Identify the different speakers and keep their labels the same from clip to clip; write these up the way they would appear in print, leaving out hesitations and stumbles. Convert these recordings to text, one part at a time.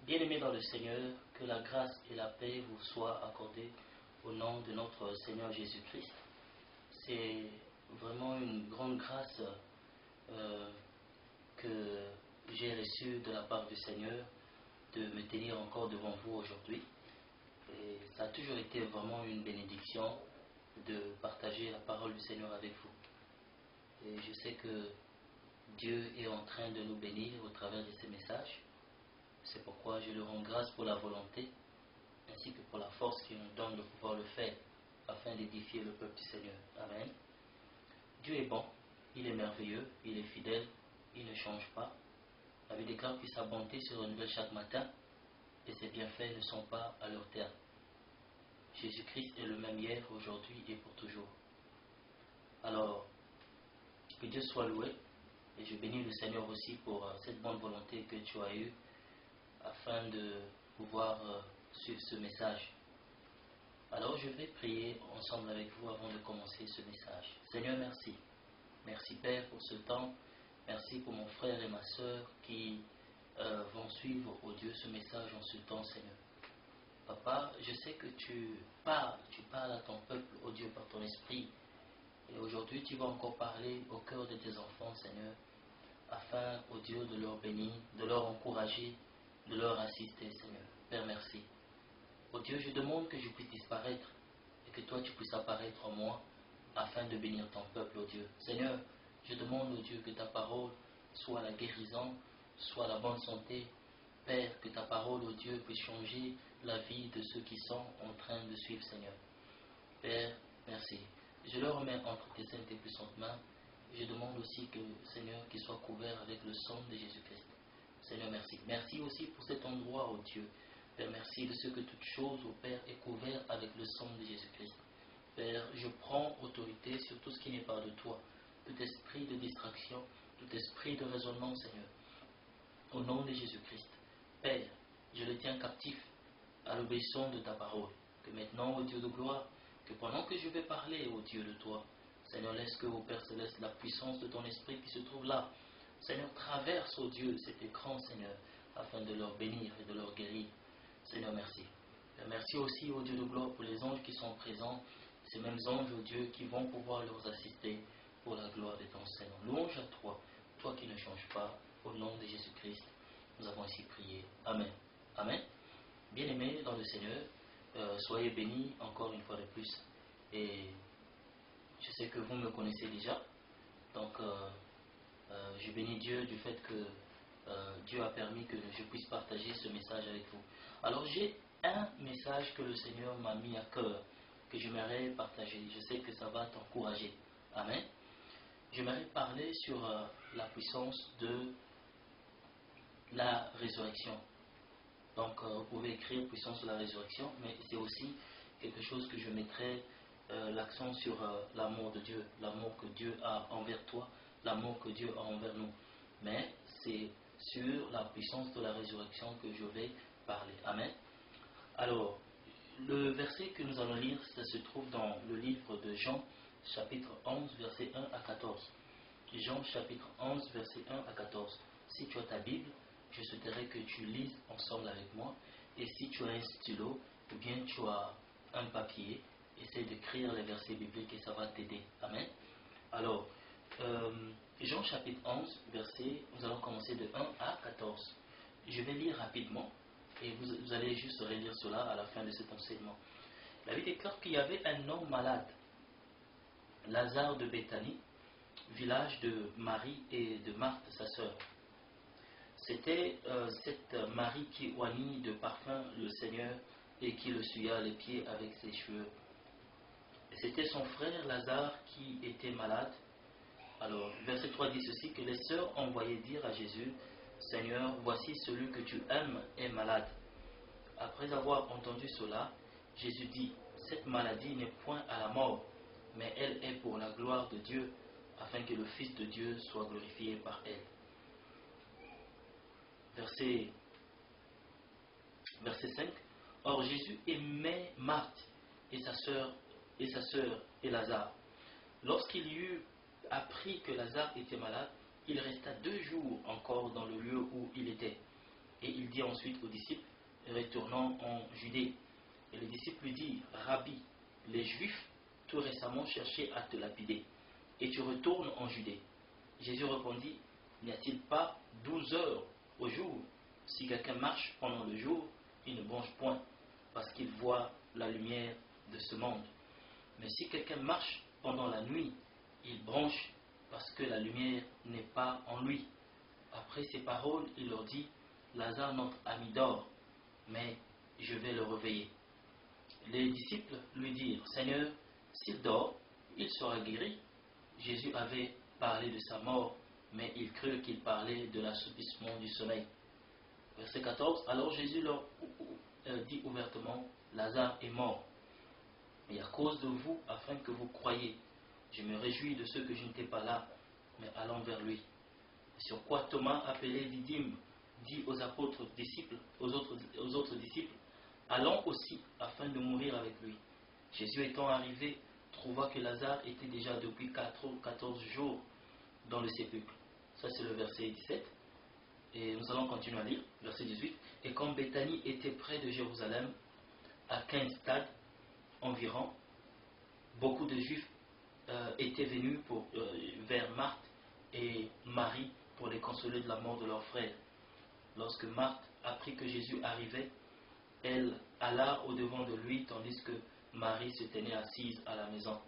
Speaker 1: Bien-aimés dans le Seigneur, que la grâce et la paix vous soient accordées au nom de notre Seigneur Jésus-Christ. C'est vraiment une grande grâce que j'ai reçue de la part du Seigneur de me tenir encore devant vous aujourd'hui. Et ça a toujours été vraiment une bénédiction de partager la parole du Seigneur avec vous. Et je sais que Dieu est en train de nous bénir au travers de ces messages. C'est pourquoi je lui rends grâce pour la volonté ainsi que pour la force qu'il nous donne de pouvoir le faire afin d'édifier le peuple du Seigneur. Amen. Dieu est bon, il est merveilleux, il est fidèle, il ne change pas. La Bible déclare que sa bonté se renouvelle chaque matin et ses bienfaits ne sont pas à leur terme. Jésus-Christ est le même hier, aujourd'hui et pour toujours. Alors, que Dieu soit loué et je bénis le Seigneur aussi pour cette bonne volonté que tu as eue afin de pouvoir suivre ce message. Alors je vais prier ensemble avec vous avant de commencer ce message. Seigneur, merci. Merci Père pour ce temps. Merci pour mon frère et ma soeur qui vont suivre, oh Dieu, ce message en ce temps, Seigneur. Papa, je sais que tu parles à ton peuple, oh Dieu, par ton esprit. Et aujourd'hui, tu vas encore parler au cœur de tes enfants, Seigneur, afin, oh Dieu, de leur bénir, de leur encourager, de leur assister, Seigneur. Père, merci. Oh Dieu, je demande que je puisse disparaître et que toi tu puisses apparaître en moi afin de bénir ton peuple, oh Dieu. Seigneur, je demande, oh Dieu, que ta parole soit la guérison, soit la bonne santé. Père, que ta parole, oh Dieu, puisse changer la vie de ceux qui sont en train de suivre, Seigneur. Père, merci. Je le remets entre tes saintes et puissantes mains. Je demande aussi que, Seigneur, qu'il soit couvert avec le sang de Jésus-Christ. Seigneur, merci. Merci aussi pour cet endroit, oh Dieu. Père, merci de ce que toute chose, oh Père, est couverte avec le sang de Jésus-Christ. Père, je prends autorité sur tout ce qui n'est pas de toi. Tout esprit de distraction, tout esprit de raisonnement, Seigneur. Au nom de Jésus-Christ. Père, je le tiens captif à l'obéissance de ta parole. Que maintenant, ô Dieu de gloire, que pendant que je vais parler, ô Dieu de toi, Seigneur, laisse que, ô Père Céleste, la puissance de ton esprit qui se trouve là, Seigneur, traverse, ô Dieu, cet écran, Seigneur, afin de leur bénir et de leur guérir. Seigneur, merci. Merci aussi, ô Dieu de gloire, pour les anges qui sont présents, ces mêmes anges, ô Dieu, qui vont pouvoir leur assister pour la gloire de ton Seigneur. Louange à toi, toi qui ne changes pas, au nom de Jésus-Christ, nous avons ainsi prié. Amen. Amen. Bien-aimés dans le Seigneur, soyez bénis encore une fois de plus. Et je sais que vous me connaissez déjà, donc je bénis Dieu du fait que Dieu a permis que je puisse partager ce message avec vous. Alors j'ai un message que le Seigneur m'a mis à cœur, que j'aimerais partager. Je sais que ça va t'encourager. Amen. J'aimerais parler sur la puissance de la résurrection. Donc vous pouvez écrire puissance de la résurrection, mais c'est aussi quelque chose que je mettrai l'accent sur l'amour de Dieu, l'amour que Dieu a envers toi, l'amour que Dieu a envers nous. Mais c'est sur la puissance de la résurrection que je vais parler. Amen. Alors, le verset que nous allons lire, ça se trouve dans le livre de Jean, chapitre 11, verset 1 à 14. Jean, chapitre 11, verset 1 à 14. Si tu as ta Bible, je souhaiterais que tu lises ensemble avec moi. Et si tu as un stylo ou bien tu as un papier, essaie d'écrire les versets bibliques et ça va t'aider. Amen. Alors, Jean chapitre 11, verset, nous allons commencer de 1 à 14. Je vais lire rapidement et vous allez juste relire cela à la fin de cet enseignement. La Bible déclare qu'il y avait un homme malade, Lazare de Béthanie, village de Marie et de Marthe, sa sœur. C'était cette Marie qui oignit de parfum le Seigneur et qui le suya les pieds avec ses cheveux. C'était son frère Lazare qui était malade. Alors, verset 3 dit ceci, que les sœurs envoyaient dire à Jésus, Seigneur, voici celui que tu aimes est malade. Après avoir entendu cela, Jésus dit, cette maladie n'est point à la mort, mais elle est pour la gloire de Dieu, afin que le Fils de Dieu soit glorifié par elle. Verset 5. Or Jésus aimait Marthe et sa sœur et Lazare. Lorsqu'il eut appris que Lazare était malade, il resta 2 jours encore dans le lieu où il était. Et il dit ensuite aux disciples, retournant en Judée. Et les disciples lui disent, Rabbi, les Juifs tout récemment cherchaient à te lapider, et tu retournes en Judée. Jésus répondit, n'y a-t-il pas 12 heures au jour? Si quelqu'un marche pendant le jour, il ne bronche point, parce qu'il voit la lumière de ce monde. Mais si quelqu'un marche pendant la nuit, il bronche, parce que la lumière n'est pas en lui. Après ces paroles, il leur dit, Lazare, notre ami, dort, mais je vais le réveiller. Les disciples lui dirent, Seigneur, s'il dort, il sera guéri. Jésus avait parlé de sa mort, mais ils crurent qu'il parlait de l'assoupissement du sommeil. Verset 14, alors Jésus leur dit ouvertement, Lazare est mort, et à cause de vous, afin que vous croyiez, je me réjouis de ceux que je n'étais pas là, mais allant vers lui. Sur quoi Thomas, appelé Didyme, dit aux apôtres disciples, aux autres disciples, allons aussi afin de mourir avec lui. Jésus étant arrivé, trouva que Lazare était déjà depuis 14 jours dans le sépulcre. Ça c'est le verset 17. Et nous allons continuer à lire, verset 18. Et quand Béthanie était près de Jérusalem, à 15 stades environ, beaucoup de Juifs étaient venus vers Marthe et Marie pour les consoler de la mort de leur frère. Lorsque Marthe apprit que Jésus arrivait, elle alla au-devant de lui, tandis que Marie se tenait assise à la maison.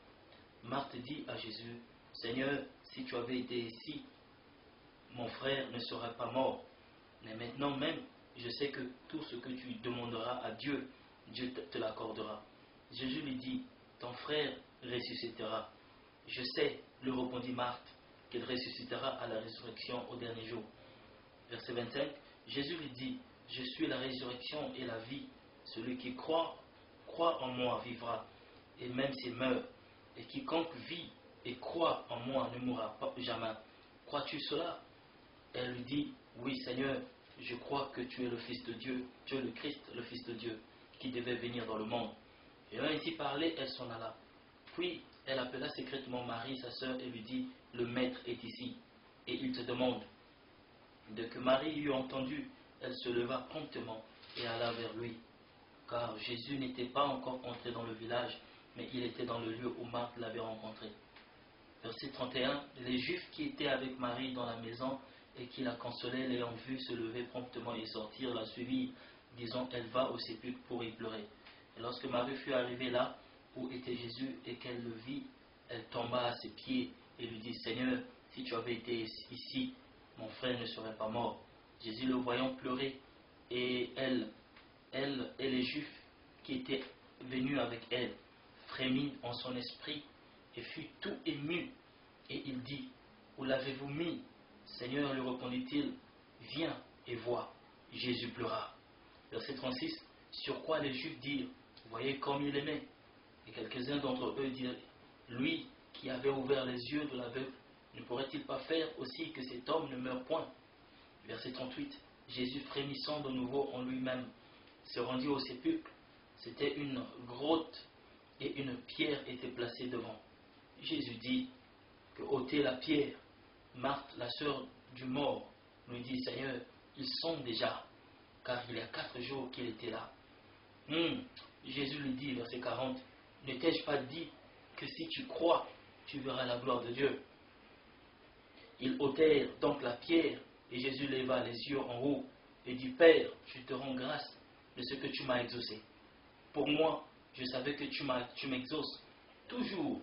Speaker 1: Marthe dit à Jésus, Seigneur, si tu avais été ici, mon frère ne serait pas mort. Mais maintenant même, je sais que tout ce que tu demanderas à Dieu, Dieu te l'accordera. Jésus lui dit, ton frère ressuscitera. Je sais, lui répondit Marthe, qu'il ressuscitera à la résurrection au dernier jour. Verset 25, Jésus lui dit, je suis la résurrection et la vie. Celui qui croit en moi vivra, et même s'il meurt. Et quiconque vit et croit en moi ne mourra pas jamais. Crois-tu cela? Elle lui dit, oui Seigneur, je crois que tu es le Fils de Dieu, tu es le Christ, le Fils de Dieu, qui devait venir dans le monde. Et ayant ainsi parlé, elle s'en alla. Puis elle appela secrètement Marie, sa sœur, et lui dit, le Maître est ici, et il te demande. Dès que Marie eut entendu, elle se leva promptement et alla vers lui. Car Jésus n'était pas encore entré dans le village, mais il était dans le lieu où Marthe l'avait rencontré. Verset 31, les Juifs qui étaient avec Marie dans la maison et qui la consolaient, l'ayant vue se lever promptement et sortir, la suivirent, disant, elle va au sépulcre pour y pleurer. Et lorsque Marie fut arrivée là où était Jésus et qu'elle le vit, elle tomba à ses pieds et lui dit, Seigneur, si tu avais été ici, mon frère ne serait pas mort. Jésus le voyant pleurer, et elle et les Juifs qui étaient venus avec elle, frémit en son esprit et fut tout ému. Et il dit, où l'avez-vous mis? Seigneur, lui répondit-il, viens et vois. Jésus pleura. Verset 36, sur quoi les Juifs dirent, voyez comme il aimait. Et quelques-uns d'entre eux dirent, lui qui avait ouvert les yeux de l'aveugle, ne pourrait-il pas faire aussi que cet homme ne meure point? Verset 38, Jésus frémissant de nouveau en lui-même, se rendit au sépulcre. C'était une grotte et une pierre était placée devant. Jésus dit que ôtez la pierre. Marthe, la sœur du mort, lui dit, Seigneur, ils sont déjà, car il y a 4 jours qu'il était là. Jésus lui dit, verset 40, ne t'ai-je pas dit que si tu crois, tu verras la gloire de Dieu? Ils ôtèrent donc la pierre, et Jésus leva les yeux en haut et dit, Père, je te rends grâce de ce que tu m'as exaucé. Pour moi, je savais que tu m'exauces toujours,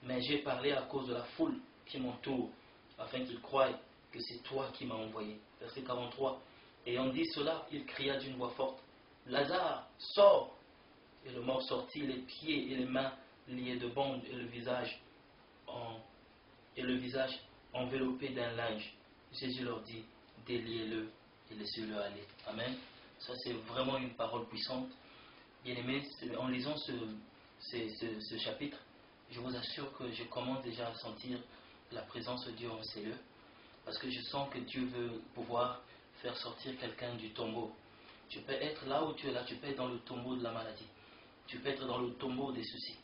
Speaker 1: mais j'ai parlé à cause de la foule qui m'entoure, afin qu'ils croient que c'est toi qui m'as envoyé. Verset 43. Ayant dit cela, il cria d'une voix forte, Lazare, sors! Et le mort sortit, les pieds et les mains liés de bandes et le visage enveloppé d'un linge. Jésus leur dit, déliez-le et laissez-le aller. Amen. Ça c'est vraiment une parole puissante. Bien-aimés, en lisant ce chapitre, je vous assure que je commence déjà à sentir la présence de Dieu en ces lieux, parce que je sens que Dieu veut pouvoir faire sortir quelqu'un du tombeau. Tu peux être là où tu es là, tu peux être dans le tombeau de la maladie, tu peux être dans le tombeau des soucis,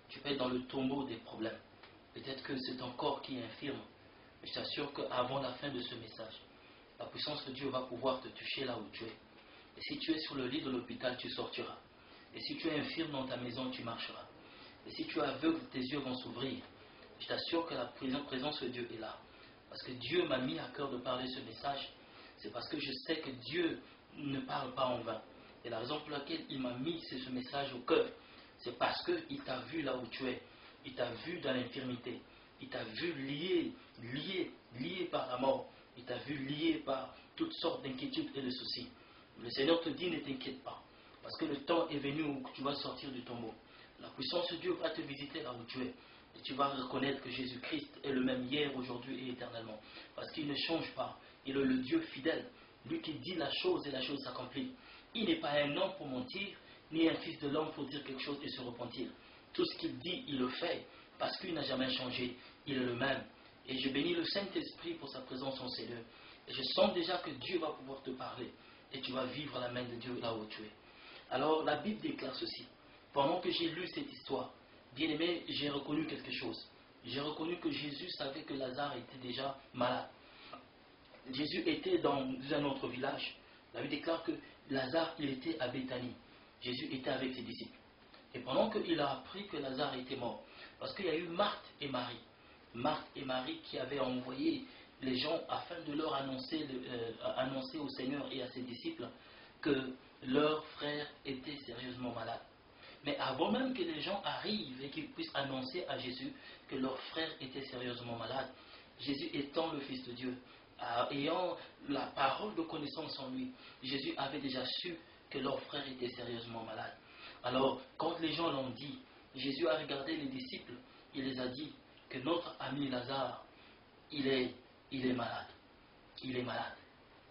Speaker 1: tu peux être dans le tombeau des problèmes. Peut-être que c'est ton corps qui est infirme, mais je t'assure qu'avant la fin de ce message, la puissance de Dieu va pouvoir te toucher là où tu es. Et si tu es sur le lit de l'hôpital, tu sortiras. Et si tu es infirme dans ta maison, tu marcheras. Et si tu es aveugle, tes yeux vont s'ouvrir. Je t'assure que la présence de Dieu est là. Parce que Dieu m'a mis à cœur de parler ce message. C'est parce que je sais que Dieu ne parle pas en vain. Et la raison pour laquelle il m'a mis ce message au cœur, c'est parce qu'il t'a vu là où tu es. Il t'a vu dans l'infirmité. Il t'a vu lié par la mort. Il t'a vu lié par toutes sortes d'inquiétudes et de soucis. Le Seigneur te dit, ne t'inquiète pas. Parce que le temps est venu où tu vas sortir du tombeau. La puissance de Dieu va te visiter là où tu es. Et tu vas reconnaître que Jésus-Christ est le même hier, aujourd'hui et éternellement. Parce qu'il ne change pas. Il est le Dieu fidèle. Lui qui dit la chose et la chose s'accomplit. Il n'est pas un homme pour mentir, ni un fils de l'homme pour dire quelque chose et se repentir. Tout ce qu'il dit, il le fait. Parce qu'il n'a jamais changé. Il est le même. Et je bénis le Saint-Esprit pour sa présence en ces lieux. Et je sens déjà que Dieu va pouvoir te parler. Et tu vas vivre la main de Dieu là où tu es. Alors la Bible déclare ceci. Pendant que j'ai lu cette histoire, bien aimé, j'ai reconnu quelque chose. J'ai reconnu que Jésus savait que Lazare était déjà malade. Jésus était dans un autre village. La Bible déclare que Lazare, il était à Béthanie. Jésus était avec ses disciples. Et pendant qu'il a appris que Lazare était mort, parce qu'il y a eu Marthe et Marie qui avaient envoyé les gens afin de leur annoncer au Seigneur et à ses disciples que leur frère était sérieusement malade. Mais avant même que les gens arrivent et qu'ils puissent annoncer à Jésus que leur frère était sérieusement malade, Jésus étant le Fils de Dieu, ayant la parole de connaissance en lui, Jésus avait déjà su que leur frère était sérieusement malade. Alors, quand les gens l'ont dit, Jésus a regardé les disciples, il les a dit que notre ami Lazare, il est malade. Il est malade.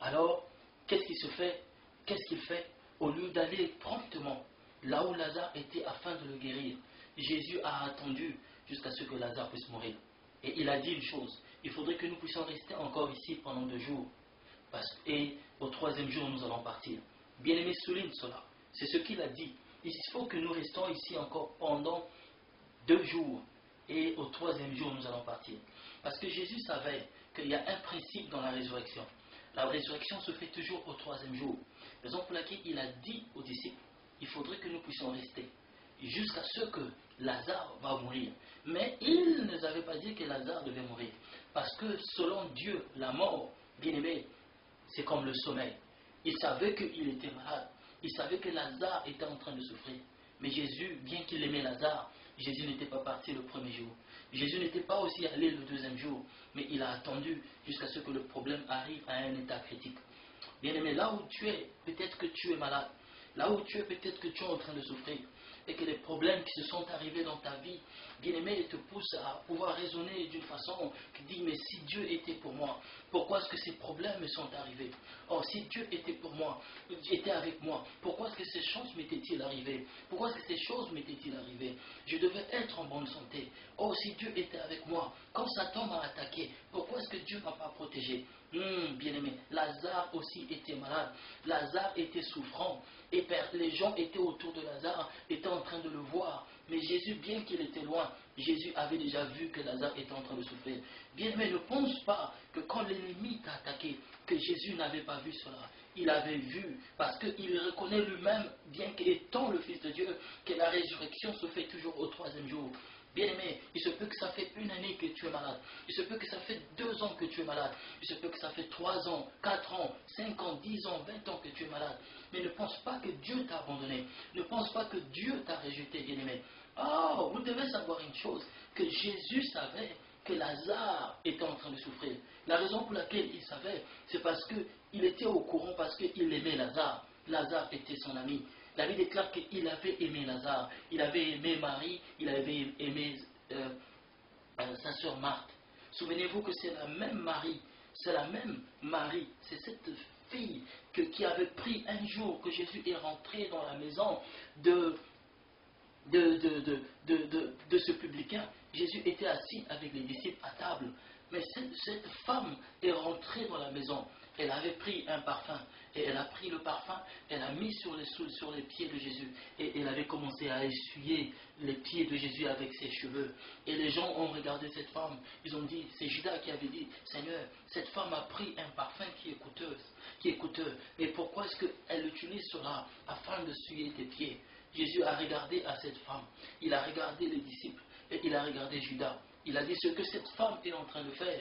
Speaker 1: Alors, qu'est-ce qui se fait? Qu'est-ce qu'il fait? Au lieu d'aller promptement là où Lazare était afin de le guérir, Jésus a attendu jusqu'à ce que Lazare puisse mourir. Et il a dit une chose, il faudrait que nous puissions rester encore ici pendant 2 jours. Et au 3e jour, nous allons partir. Bien-aimé, souligne cela. C'est ce qu'il a dit. Il faut que nous restons ici encore pendant 2 jours. Et au 3e jour, nous allons partir. Parce que Jésus savait qu'il y a un principe dans la résurrection. La résurrection se fait toujours au 3e jour. Raison pour laquelle il a dit aux disciples, il faudrait que nous puissions rester jusqu'à ce que Lazare va mourir. Mais il ne nous avait pas dit que Lazare devait mourir. Parce que selon Dieu, la mort, bien aimé, c'est comme le sommeil. Il savait qu'il était malade. Il savait que Lazare était en train de souffrir. Mais Jésus, bien qu'il aimait Lazare, Jésus n'était pas parti le 1er jour. Jésus n'était pas aussi allé le 2e jour. Mais il a attendu jusqu'à ce que le problème arrive à un état critique. Bien aimé, là où tu es, peut-être que tu es malade. Là où tu es, peut-être que tu es en train de souffrir. Et que les problèmes qui se sont arrivés dans ta vie, bien aimé, te poussent à pouvoir raisonner d'une façon qui dit, mais si Dieu était pour moi, pourquoi est-ce que ces problèmes me sont arrivés? Oh, si Dieu était pour moi, était avec moi, pourquoi est-ce que ces choses m'étaient-ils arrivées? Pourquoi est-ce que ces choses m'étaient-ils arrivées? Je devais être en bonne santé. Oh, si Dieu était avec moi, quand Satan m'a attaqué, pourquoi est-ce que Dieu ne m'a pas protégé? Bien-aimé, Lazare aussi était malade. Lazare était souffrant. Et les gens étaient autour de Lazare, étaient en train de le voir. Mais Jésus, bien qu'il était loin, Jésus avait déjà vu que Lazare était en train de souffrir. Bien-aimé, ne pense pas que quand l'ennemi t'a attaqué, que Jésus n'avait pas vu cela. Il avait vu, parce qu'il reconnaît lui-même, bien qu'étant le Fils de Dieu, que la résurrection se fait toujours au 3e jour. Bien-aimé, il se peut que ça fait 1 année que tu es malade. Il se peut que ça fait 2 ans que tu es malade. Il se peut que ça fait 3 ans, 4 ans, 5 ans, 10 ans, 20 ans que tu es malade. Mais ne pense pas que Dieu t'a abandonné. Ne pense pas que Dieu t'a rejeté, bien-aimé. Oh, vous devez savoir une chose, que Jésus savait que Lazare était en train de souffrir. La raison pour laquelle il savait, c'est parce qu'il était au courant, parce qu'il aimait Lazare. Lazare était son ami. La Bible déclare qu'il avait aimé Lazare, il avait aimé Marie, il avait aimé sa sœur Marthe. Souvenez-vous que c'est la même Marie, c'est cette fille qui avait pris un jour que Jésus est rentré dans la maison de ce publicain. Jésus était assis avec les disciples à table. Mais cette femme est rentrée dans la maison. Elle avait pris un parfum. Et elle a pris le parfum, elle a mis sur les pieds de Jésus. Et elle avait commencé à essuyer les pieds de Jésus avec ses cheveux. Et les gens ont regardé cette femme. Ils ont dit, c'est Judas qui avait dit, Seigneur, cette femme a pris un parfum qui est coûteux. Mais pourquoi est-ce qu'elle utilise cela afin de essuyer tes pieds? Jésus a regardé à cette femme. Il a regardé les disciples. Et il a regardé Judas. Il a dit, ce que cette femme est en train de faire,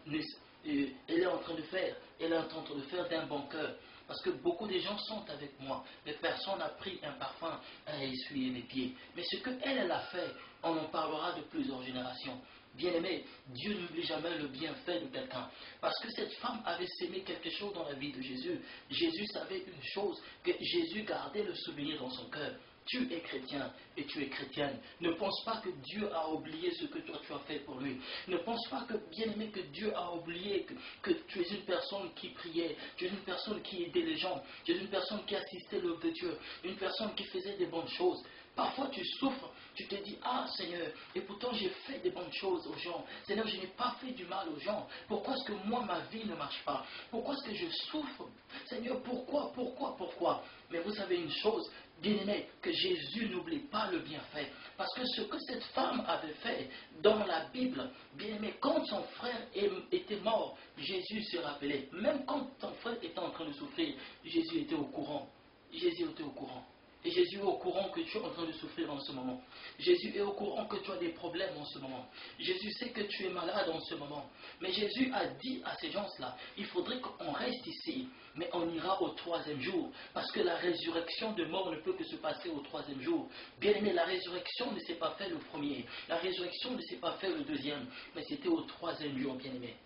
Speaker 1: elle est en train de faire d'un bon cœur. Parce que beaucoup de gens sont avec moi, mais personne n'a pris un parfum à essuyer mes pieds. Mais ce qu'elle a fait, on en parlera de plusieurs générations. Bien-aimé, Dieu n'oublie jamais le bienfait de quelqu'un. Parce que cette femme avait sémé quelque chose dans la vie de Jésus. Jésus savait une chose, que Jésus gardait le souvenir dans son cœur. Tu es chrétien et tu es chrétienne. Ne pense pas que Dieu a oublié ce que toi tu as fait pour lui. Ne pense pas que, bien aimé, que Dieu a oublié que tu es une personne qui priait, tu es une personne qui aidait les gens, tu es une personne qui assistait l'œuvre de Dieu, une personne qui faisait des bonnes choses. Parfois tu souffres, tu te dis, ah Seigneur, et pourtant j'ai fait des bonnes choses aux gens. Seigneur, je n'ai pas fait du mal aux gens. Pourquoi est-ce que moi ma vie ne marche pas? Pourquoi est-ce que je souffre? Seigneur, pourquoi? Mais vous savez une chose, bien-aimé, que Jésus n'oublie pas le bienfait. Parce que ce que cette femme avait fait dans la Bible, bien-aimé, quand son frère était mort, Jésus se rappelait. Même quand ton frère était en train de souffrir, Jésus était au courant. Jésus était au courant. Et Jésus est au courant que tu es en train de souffrir en ce moment. Jésus est au courant que tu as des problèmes en ce moment. Jésus sait que tu es malade en ce moment. Mais Jésus a dit à ces gens-là, il faudrait qu'on reste ici, mais on ira au 3e jour. Parce que la résurrection de mort ne peut que se passer au 3e jour. Bien aimé, la résurrection ne s'est pas faite le 1er. La résurrection ne s'est pas faite le 2e. Mais c'était au 3e jour, bien aimé.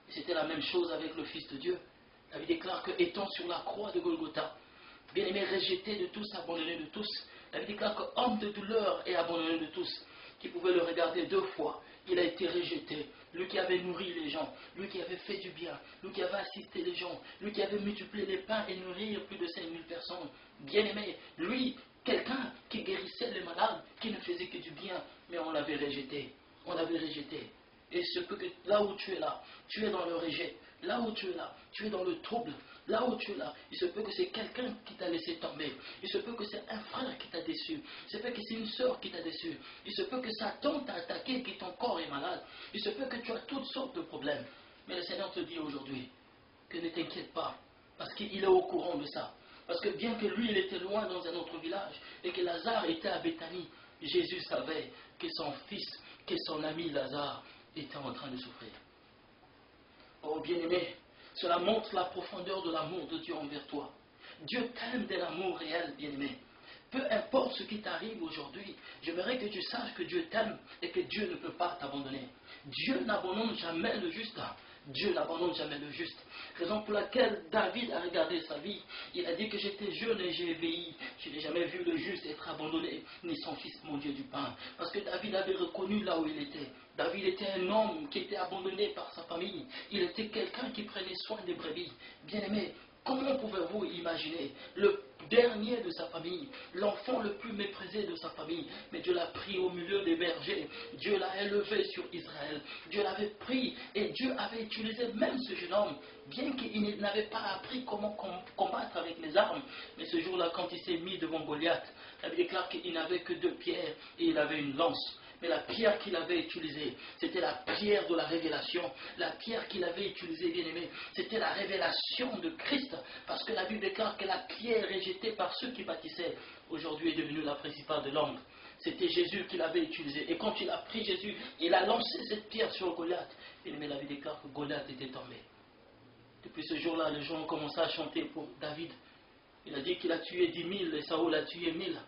Speaker 1: C'était la même chose avec le Fils de Dieu. La Bible déclare que, étant sur la croix de Golgotha, bien-aimé, rejeté de tous, abandonné de tous. La Bible déclare que homme de douleur et abandonné de tous, qui pouvait le regarder 2 fois, il a été rejeté. Lui qui avait nourri les gens, lui qui avait fait du bien, lui qui avait assisté les gens, lui qui avait multiplié les pains et nourri plus de 5000 personnes. Bien-aimé, lui, quelqu'un qui guérissait les malades, qui ne faisait que du bien, mais on l'avait rejeté. On l'avait rejeté. Et ce peut que là où tu es là, tu es dans le rejet. Là où tu es là, tu es dans le trouble. Là où tu es là, il se peut que c'est quelqu'un qui t'a laissé tomber. Il se peut que c'est un frère qui t'a déçu. Il se peut que c'est une soeur qui t'a déçu. Il se peut que sa tante t'a attaqué et que ton corps est malade. Il se peut que tu as toutes sortes de problèmes. Mais le Seigneur te dit aujourd'hui que ne t'inquiète pas, parce qu'il est au courant de ça. Parce que bien que lui, il était loin dans un autre village et que Lazare était à Béthanie, Jésus savait que son fils, que son ami Lazare était en train de souffrir. Oh bien-aimé, cela montre la profondeur de l'amour de Dieu envers toi. Dieu t'aime de l'amour réel, bien-aimé. Peu importe ce qui t'arrive aujourd'hui, j'aimerais que tu saches que Dieu t'aime et que Dieu ne peut pas t'abandonner. Dieu n'abandonne jamais le juste. Dieu n'abandonne jamais le juste. Raison pour laquelle David a regardé sa vie. Il a dit que j'étais jeune et j'ai vieilli. Je n'ai jamais vu le juste être abandonné, ni son fils manger du pain. Parce que David avait reconnu là où il était. David était un homme qui était abandonné par sa famille. Il était quelqu'un qui prenait soin des brebis. Bien-aimé, comment pouvez-vous imaginer le dernier de sa famille, l'enfant le plus méprisé de sa famille, mais Dieu l'a pris au milieu des bergers, Dieu l'a élevé sur Israël, Dieu l'avait pris et Dieu avait utilisé même ce jeune homme, bien qu'il n'avait pas appris comment combattre avec les armes, mais ce jour-là, quand il s'est mis devant Goliath, la Bible déclare qu'il n'avait que 2 pierres et il avait une lance. Mais la pierre qu'il avait utilisée, c'était la pierre de la révélation. La pierre qu'il avait utilisée, bien-aimé, c'était la révélation de Christ. Parce que la Bible déclare que la pierre rejetée par ceux qui bâtissaient, aujourd'hui est devenue la principale de l'angle. C'était Jésus qui l'avait utilisée. Et quand il a pris Jésus, il a lancé cette pierre sur Goliath. Bien-aimé, la Bible déclare que Goliath était tombé. Depuis ce jour-là, les gens ont commencé à chanter pour David. Il a dit qu'il a tué 10 000 et Saoul a tué 1000.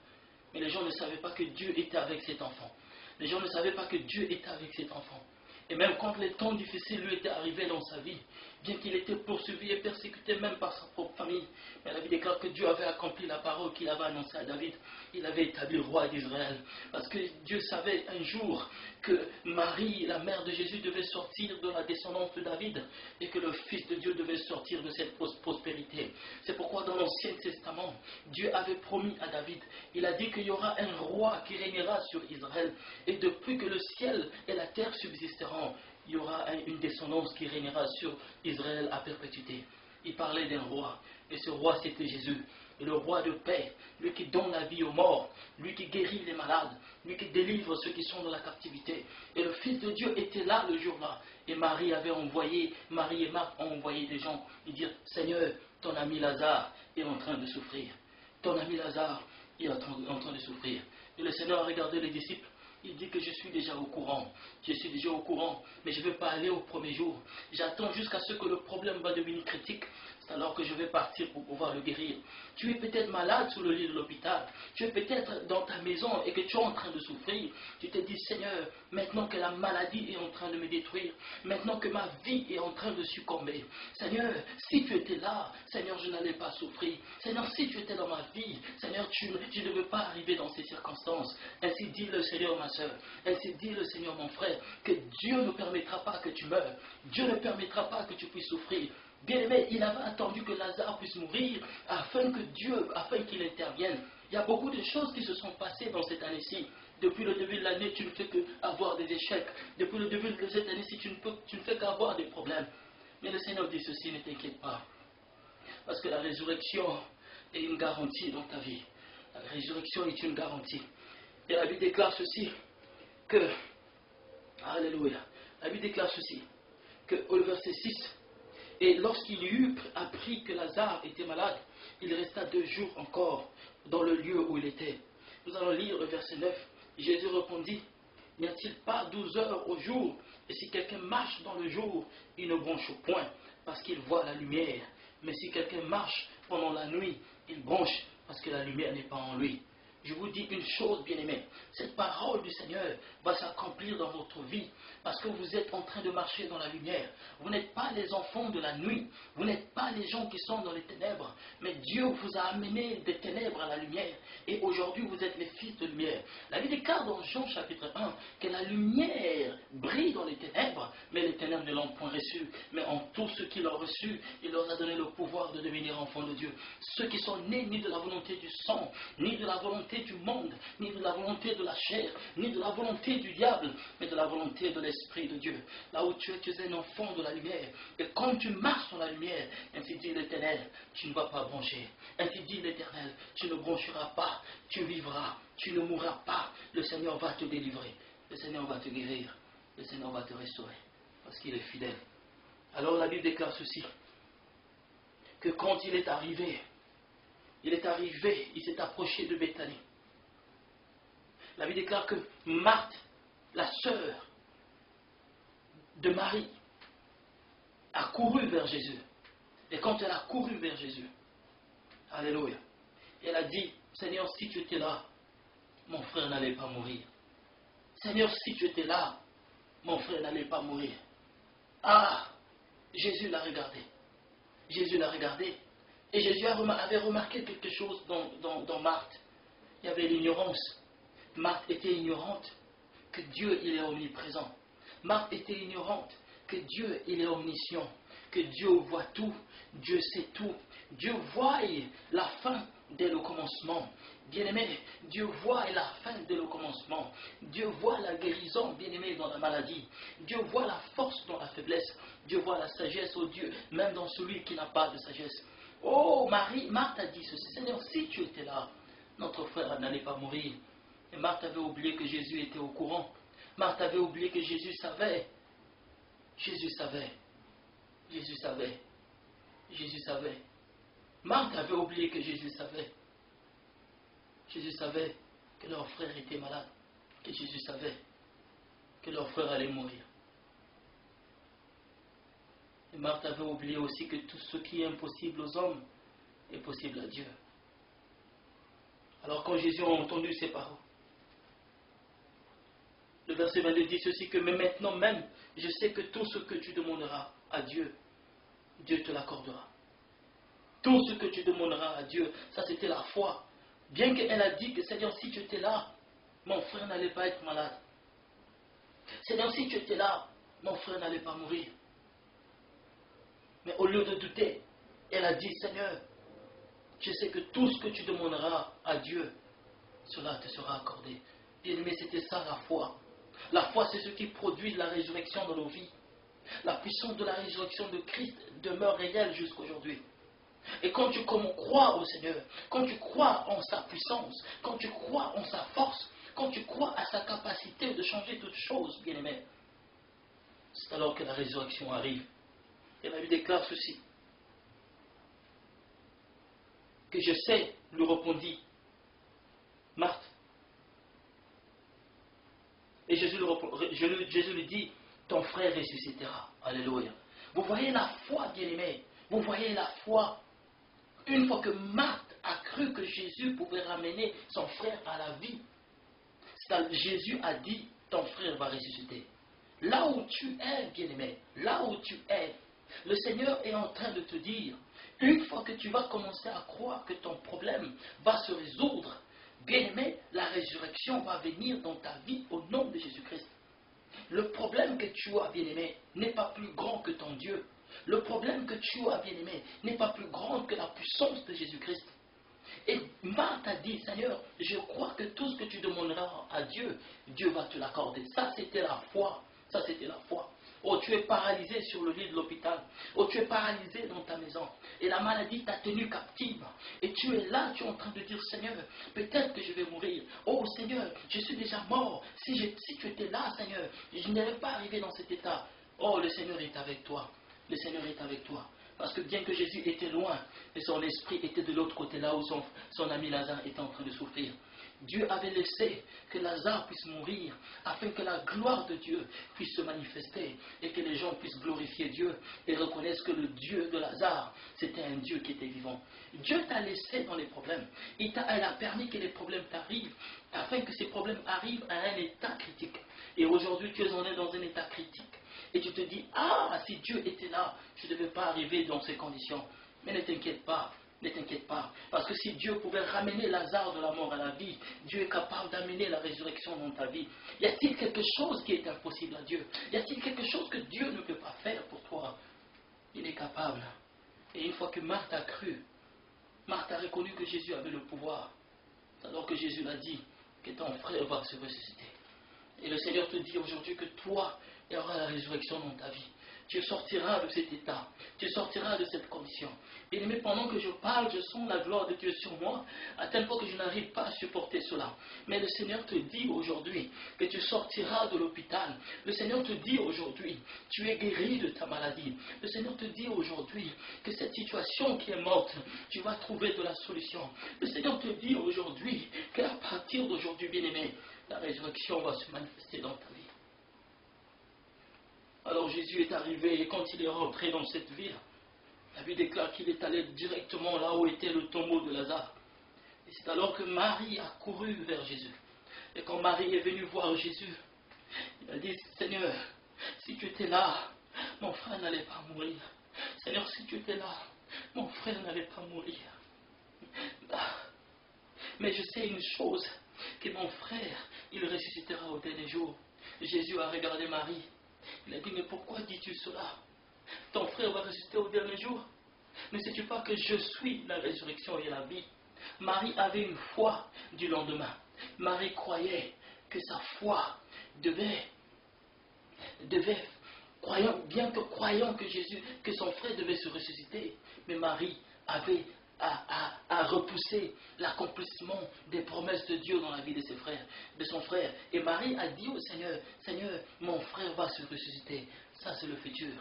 Speaker 1: Mais les gens ne savaient pas que Dieu était avec cet enfant. Les gens ne savaient pas que Dieu était avec cet enfant. Et même quand les temps difficiles lui étaient arrivés dans sa vie, bien qu'il était poursuivi et persécuté même par sa propre famille, mais la Bible déclare que Dieu avait accompli la parole qu'il avait annoncée à David. Il avait établi roi d'Israël. Parce que Dieu savait un jour que Marie, la mère de Jésus, devait sortir de la descendance de David et que le Fils de Dieu devait sortir de cette prospérité. C'est pourquoi dans l'Ancien Testament, Dieu avait promis à David, il a dit qu'il y aura un roi qui régnera sur Israël et depuis que le ciel et la terre subsisteront, il y aura une descendance qui régnera sur Israël à perpétuité. Il parlait d'un roi, et ce roi c'était Jésus. Et le roi de paix, lui qui donne la vie aux morts, lui qui guérit les malades, lui qui délivre ceux qui sont dans la captivité. Et le Fils de Dieu était là le jour-là. Et Marie et Marthe ont envoyé des gens, ils dirent, Seigneur, ton ami Lazare est en train de souffrir. Ton ami Lazare est en train de souffrir. Et le Seigneur a regardé les disciples. Il dit que je suis déjà au courant. Je suis déjà au courant, mais je ne vais pas aller au premier jour. J'attends jusqu'à ce que le problème va devenir critique. C'est alors que je vais partir pour pouvoir le guérir. Tu es peut-être malade sous le lit de l'hôpital. Tu es peut-être dans ta maison et que tu es en train de souffrir. Tu te dis, Seigneur, maintenant que la maladie est en train de me détruire, maintenant que ma vie est en train de succomber, Seigneur, si tu étais là, Seigneur, je n'allais pas souffrir. Seigneur, si tu étais dans ma vie, Seigneur, tu ne veux pas arriver dans ces circonstances. Ainsi dit le Seigneur, ma soeur. Ainsi dit le Seigneur, mon frère, que Dieu ne permettra pas que tu meurs. Dieu ne permettra pas que tu puisses souffrir. Bien-aimé, il avait attendu que Lazare puisse mourir afin qu'il intervienne. Il y a beaucoup de choses qui se sont passées dans cette année-ci. Depuis le début de l'année, tu ne fais qu'avoir des échecs. Depuis le début de cette année-ci, tu ne fais qu'avoir des problèmes. Mais le Seigneur dit ceci, ne t'inquiète pas. Parce que la résurrection est une garantie dans ta vie. La résurrection est une garantie. Et la Bible déclare ceci, que, alléluia, la Bible déclare ceci, que au verset 6, et lorsqu'il eut appris que Lazare était malade, il resta 2 jours encore dans le lieu où il était. Nous allons lire le verset 9. Jésus répondit, n'y a-t-il pas 12 heures au jour? Et si quelqu'un marche dans le jour, il ne bronche point, parce qu'il voit la lumière. Mais si quelqu'un marche pendant la nuit, il bronche, parce que la lumière n'est pas en lui. Je vous dis une chose, bien-aimés, cette parole du Seigneur va s'accomplir dans votre vie parce que vous êtes en train de marcher dans la lumière. Vous n'êtes pas les enfants de la nuit, vous n'êtes pas les gens qui sont dans les ténèbres, mais Dieu vous a amené des ténèbres à la lumière et aujourd'hui vous êtes les fils de lumière. La Bible déclare dans Jean chapitre 1 que la lumière brille dans les ténèbres, mais les ténèbres ne l'ont point reçu. Mais en tous ceux qui l'ont reçu, il leur a donné le pouvoir de devenir enfants de Dieu. Ceux qui sont nés ni de la volonté du sang, ni de la volonté du monde, ni de la volonté de la chair, ni de la volonté du diable, mais de la volonté de l'Esprit de Dieu. Là où tu es un enfant de la lumière. Et quand tu marches dans la lumière, ainsi dit l'Éternel, tu ne vas pas broncher. Ainsi dit l'Éternel, tu ne broncheras pas, tu vivras, tu ne mourras pas. Le Seigneur va te délivrer, le Seigneur va te guérir, le Seigneur va te restaurer, parce qu'il est fidèle. Alors la Bible déclare ceci, que quand il est arrivé, il s'est approché de Béthanie. La Bible déclare que Marthe, la sœur de Marie, a couru vers Jésus. Et quand elle a couru vers Jésus, alléluia, elle a dit, Seigneur, si tu étais là, mon frère n'allait pas mourir. Seigneur, si tu étais là, mon frère n'allait pas mourir. Ah, Jésus l'a regardé. Jésus l'a regardé. Et Jésus avait remarqué quelque chose dans Marthe. Il y avait l'ignorance. Marthe était ignorante que Dieu, il est omniprésent. Marthe était ignorante que Dieu, il est omniscient. Que Dieu voit tout. Dieu sait tout. Dieu voit la fin dès le commencement. Bien-aimé, Dieu voit la fin dès le commencement. Dieu voit la guérison, bien-aimé, dans la maladie. Dieu voit la force dans la faiblesse. Dieu voit la sagesse, oh Dieu, même dans celui qui n'a pas de sagesse. Oh, Marthe a dit ceci, Seigneur, si tu étais là, notre frère n'allait pas mourir. Et Marthe avait oublié que Jésus était au courant. Marthe avait oublié que Jésus savait. Jésus savait. Jésus savait. Jésus savait. Marthe avait oublié que Jésus savait. Jésus savait que leur frère était malade. Que Jésus savait que leur frère allait mourir. Et Marthe avait oublié aussi que tout ce qui est impossible aux hommes est possible à Dieu. Alors quand Jésus a entendu ces paroles, le verset 22 dit ceci, que mais maintenant même, je sais que tout ce que tu demanderas à Dieu, Dieu te l'accordera. Tout ce que tu demanderas à Dieu, ça c'était la foi. Bien qu'elle a dit que Seigneur, si tu étais là, mon frère n'allait pas être malade. Seigneur, si tu étais là, mon frère n'allait pas mourir. Mais au lieu de douter, elle a dit, Seigneur, je sais que tout ce que tu demanderas à Dieu, cela te sera accordé. Bien-aimé, c'était ça la foi. La foi, c'est ce qui produit la résurrection dans nos vies. La puissance de la résurrection de Christ demeure réelle jusqu'aujourd'hui. Et quand tu crois au Seigneur, quand tu crois en sa puissance, quand tu crois en sa force, quand tu crois à sa capacité de changer toutes choses, bien-aimé, c'est alors que la résurrection arrive. Et la Bible déclare ceci, que je sais, lui répondit Marthe. Et Jésus lui dit, ton frère ressuscitera. Alléluia. Vous voyez la foi, bien-aimé. Vous voyez la foi. Une fois que Marthe a cru que Jésus pouvait ramener son frère à la vie, Jésus a dit, ton frère va ressusciter. Là où tu es, bien-aimé, là où tu es, le Seigneur est en train de te dire, une fois que tu vas commencer à croire que ton problème va se résoudre, bien-aimé, la résurrection va venir dans ta vie au nom de Jésus-Christ. Le problème que tu as, bien-aimé, n'est pas plus grand que ton Dieu. Le problème que tu as, bien-aimé, n'est pas plus grand que la puissance de Jésus-Christ. Et Marthe a dit, Seigneur, je crois que tout ce que tu demanderas à Dieu, Dieu va te l'accorder. Ça, c'était la foi. Ça, c'était la foi. Oh, tu es paralysé sur le lit de l'hôpital. Oh, tu es paralysé dans ta maison. Et la maladie t'a tenu captive. Et tu es là, tu es en train de dire, Seigneur, peut-être que je vais mourir. Oh, Seigneur, je suis déjà mort. Si tu étais là, Seigneur, je n'allais pas arriver dans cet état. Oh, le Seigneur est avec toi. Le Seigneur est avec toi. Parce que bien que Jésus était loin, et son esprit était de l'autre côté, là où son ami Lazare était en train de souffrir. Dieu avait laissé que Lazare puisse mourir, afin que la gloire de Dieu puisse se manifester, et que les gens puissent glorifier Dieu, et reconnaissent que le Dieu de Lazare, c'était un Dieu qui était vivant. Dieu t'a laissé dans les problèmes. Elle a permis que les problèmes t'arrivent, afin que ces problèmes arrivent à un état critique. Et aujourd'hui, tu es dans un état critique. Et tu te dis, ah, si Dieu était là, je ne devais pas arriver dans ces conditions. Mais ne t'inquiète pas, ne t'inquiète pas. Parce que si Dieu pouvait ramener Lazare de la mort à la vie, Dieu est capable d'amener la résurrection dans ta vie. Y a-t-il quelque chose qui est impossible à Dieu? Y a-t-il quelque chose que Dieu ne peut pas faire pour toi? Il est capable. Et une fois que Marthe a cru, Marthe a reconnu que Jésus avait le pouvoir. C'est alors que Jésus l'a dit, que ton frère va se ressusciter. Et le Seigneur te dit aujourd'hui que toi, il y aura la résurrection dans ta vie. Tu sortiras de cet état. Tu sortiras de cette condition. Bien-aimé, pendant que je parle, je sens la gloire de Dieu sur moi, à tel point que je n'arrive pas à supporter cela. Mais le Seigneur te dit aujourd'hui que tu sortiras de l'hôpital. Le Seigneur te dit aujourd'hui, tu es guéri de ta maladie. Le Seigneur te dit aujourd'hui que cette situation qui est morte, tu vas trouver de la solution. Le Seigneur te dit aujourd'hui qu'à partir d'aujourd'hui, bien-aimé, la résurrection va se manifester dans ta vie. Alors Jésus est arrivé et quand il est rentré dans cette ville, la Bible déclare qu'il est allé directement là où était le tombeau de Lazare. Et c'est alors que Marie a couru vers Jésus. Et quand Marie est venue voir Jésus, il a dit, Seigneur, si tu étais là, mon frère n'allait pas mourir. Seigneur, si tu étais là, mon frère n'allait pas mourir. Mais je sais une chose, que mon frère, il ressuscitera au dernier jour. Jésus a regardé Marie. Il a dit, mais pourquoi dis-tu cela? Ton frère va ressusciter au dernier jour. Ne sais-tu pas que je suis la résurrection et la vie? Marie avait une foi du lendemain. Marie croyait que sa foi devait bien que croyant que que son frère devait se ressusciter, mais Marie avait à repousser l'accomplissement des promesses de Dieu dans la vie de ses frères, de son frère. Et Marie a dit au Seigneur, Seigneur, mon frère va se ressusciter. Ça, c'est le futur.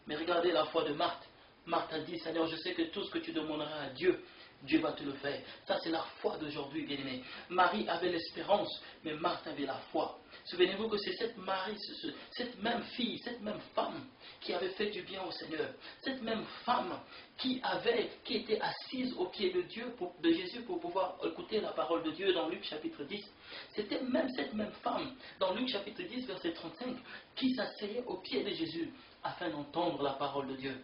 Speaker 1: Mais regardez la foi de Marthe. Marthe a dit, Seigneur, je sais que tout ce que tu demanderas à Dieu, Dieu va te le faire. Ça, c'est la foi d'aujourd'hui, bien-aimé. Marie avait l'espérance, mais Marthe avait la foi. Souvenez-vous que c'est cette Marie, cette même fille, cette même femme qui avait fait du bien au Seigneur. Cette même femme qui était assise au pied de Jésus pour pouvoir écouter la parole de Dieu dans Luc chapitre 10. C'était même cette même femme, dans Luc chapitre 10, verset 35, qui s'asseyait au pied de Jésus afin d'entendre la parole de Dieu.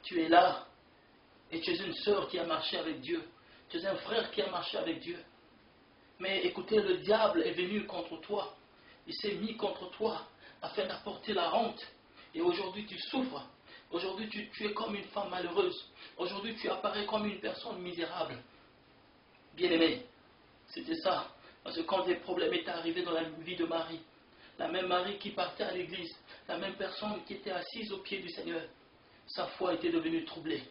Speaker 1: Tu es là. Et tu es une sœur qui a marché avec Dieu. Tu es un frère qui a marché avec Dieu. Mais écoutez, le diable est venu contre toi. Il s'est mis contre toi afin d'apporter la honte. Et aujourd'hui tu souffres. Aujourd'hui tu es comme une femme malheureuse. Aujourd'hui tu apparais comme une personne misérable. Bien-aimé, c'était ça. Parce que quand des problèmes étaient arrivés dans la vie de Marie, la même Marie qui partait à l'église, la même personne qui était assise aux pieds du Seigneur, sa foi était devenue troublée.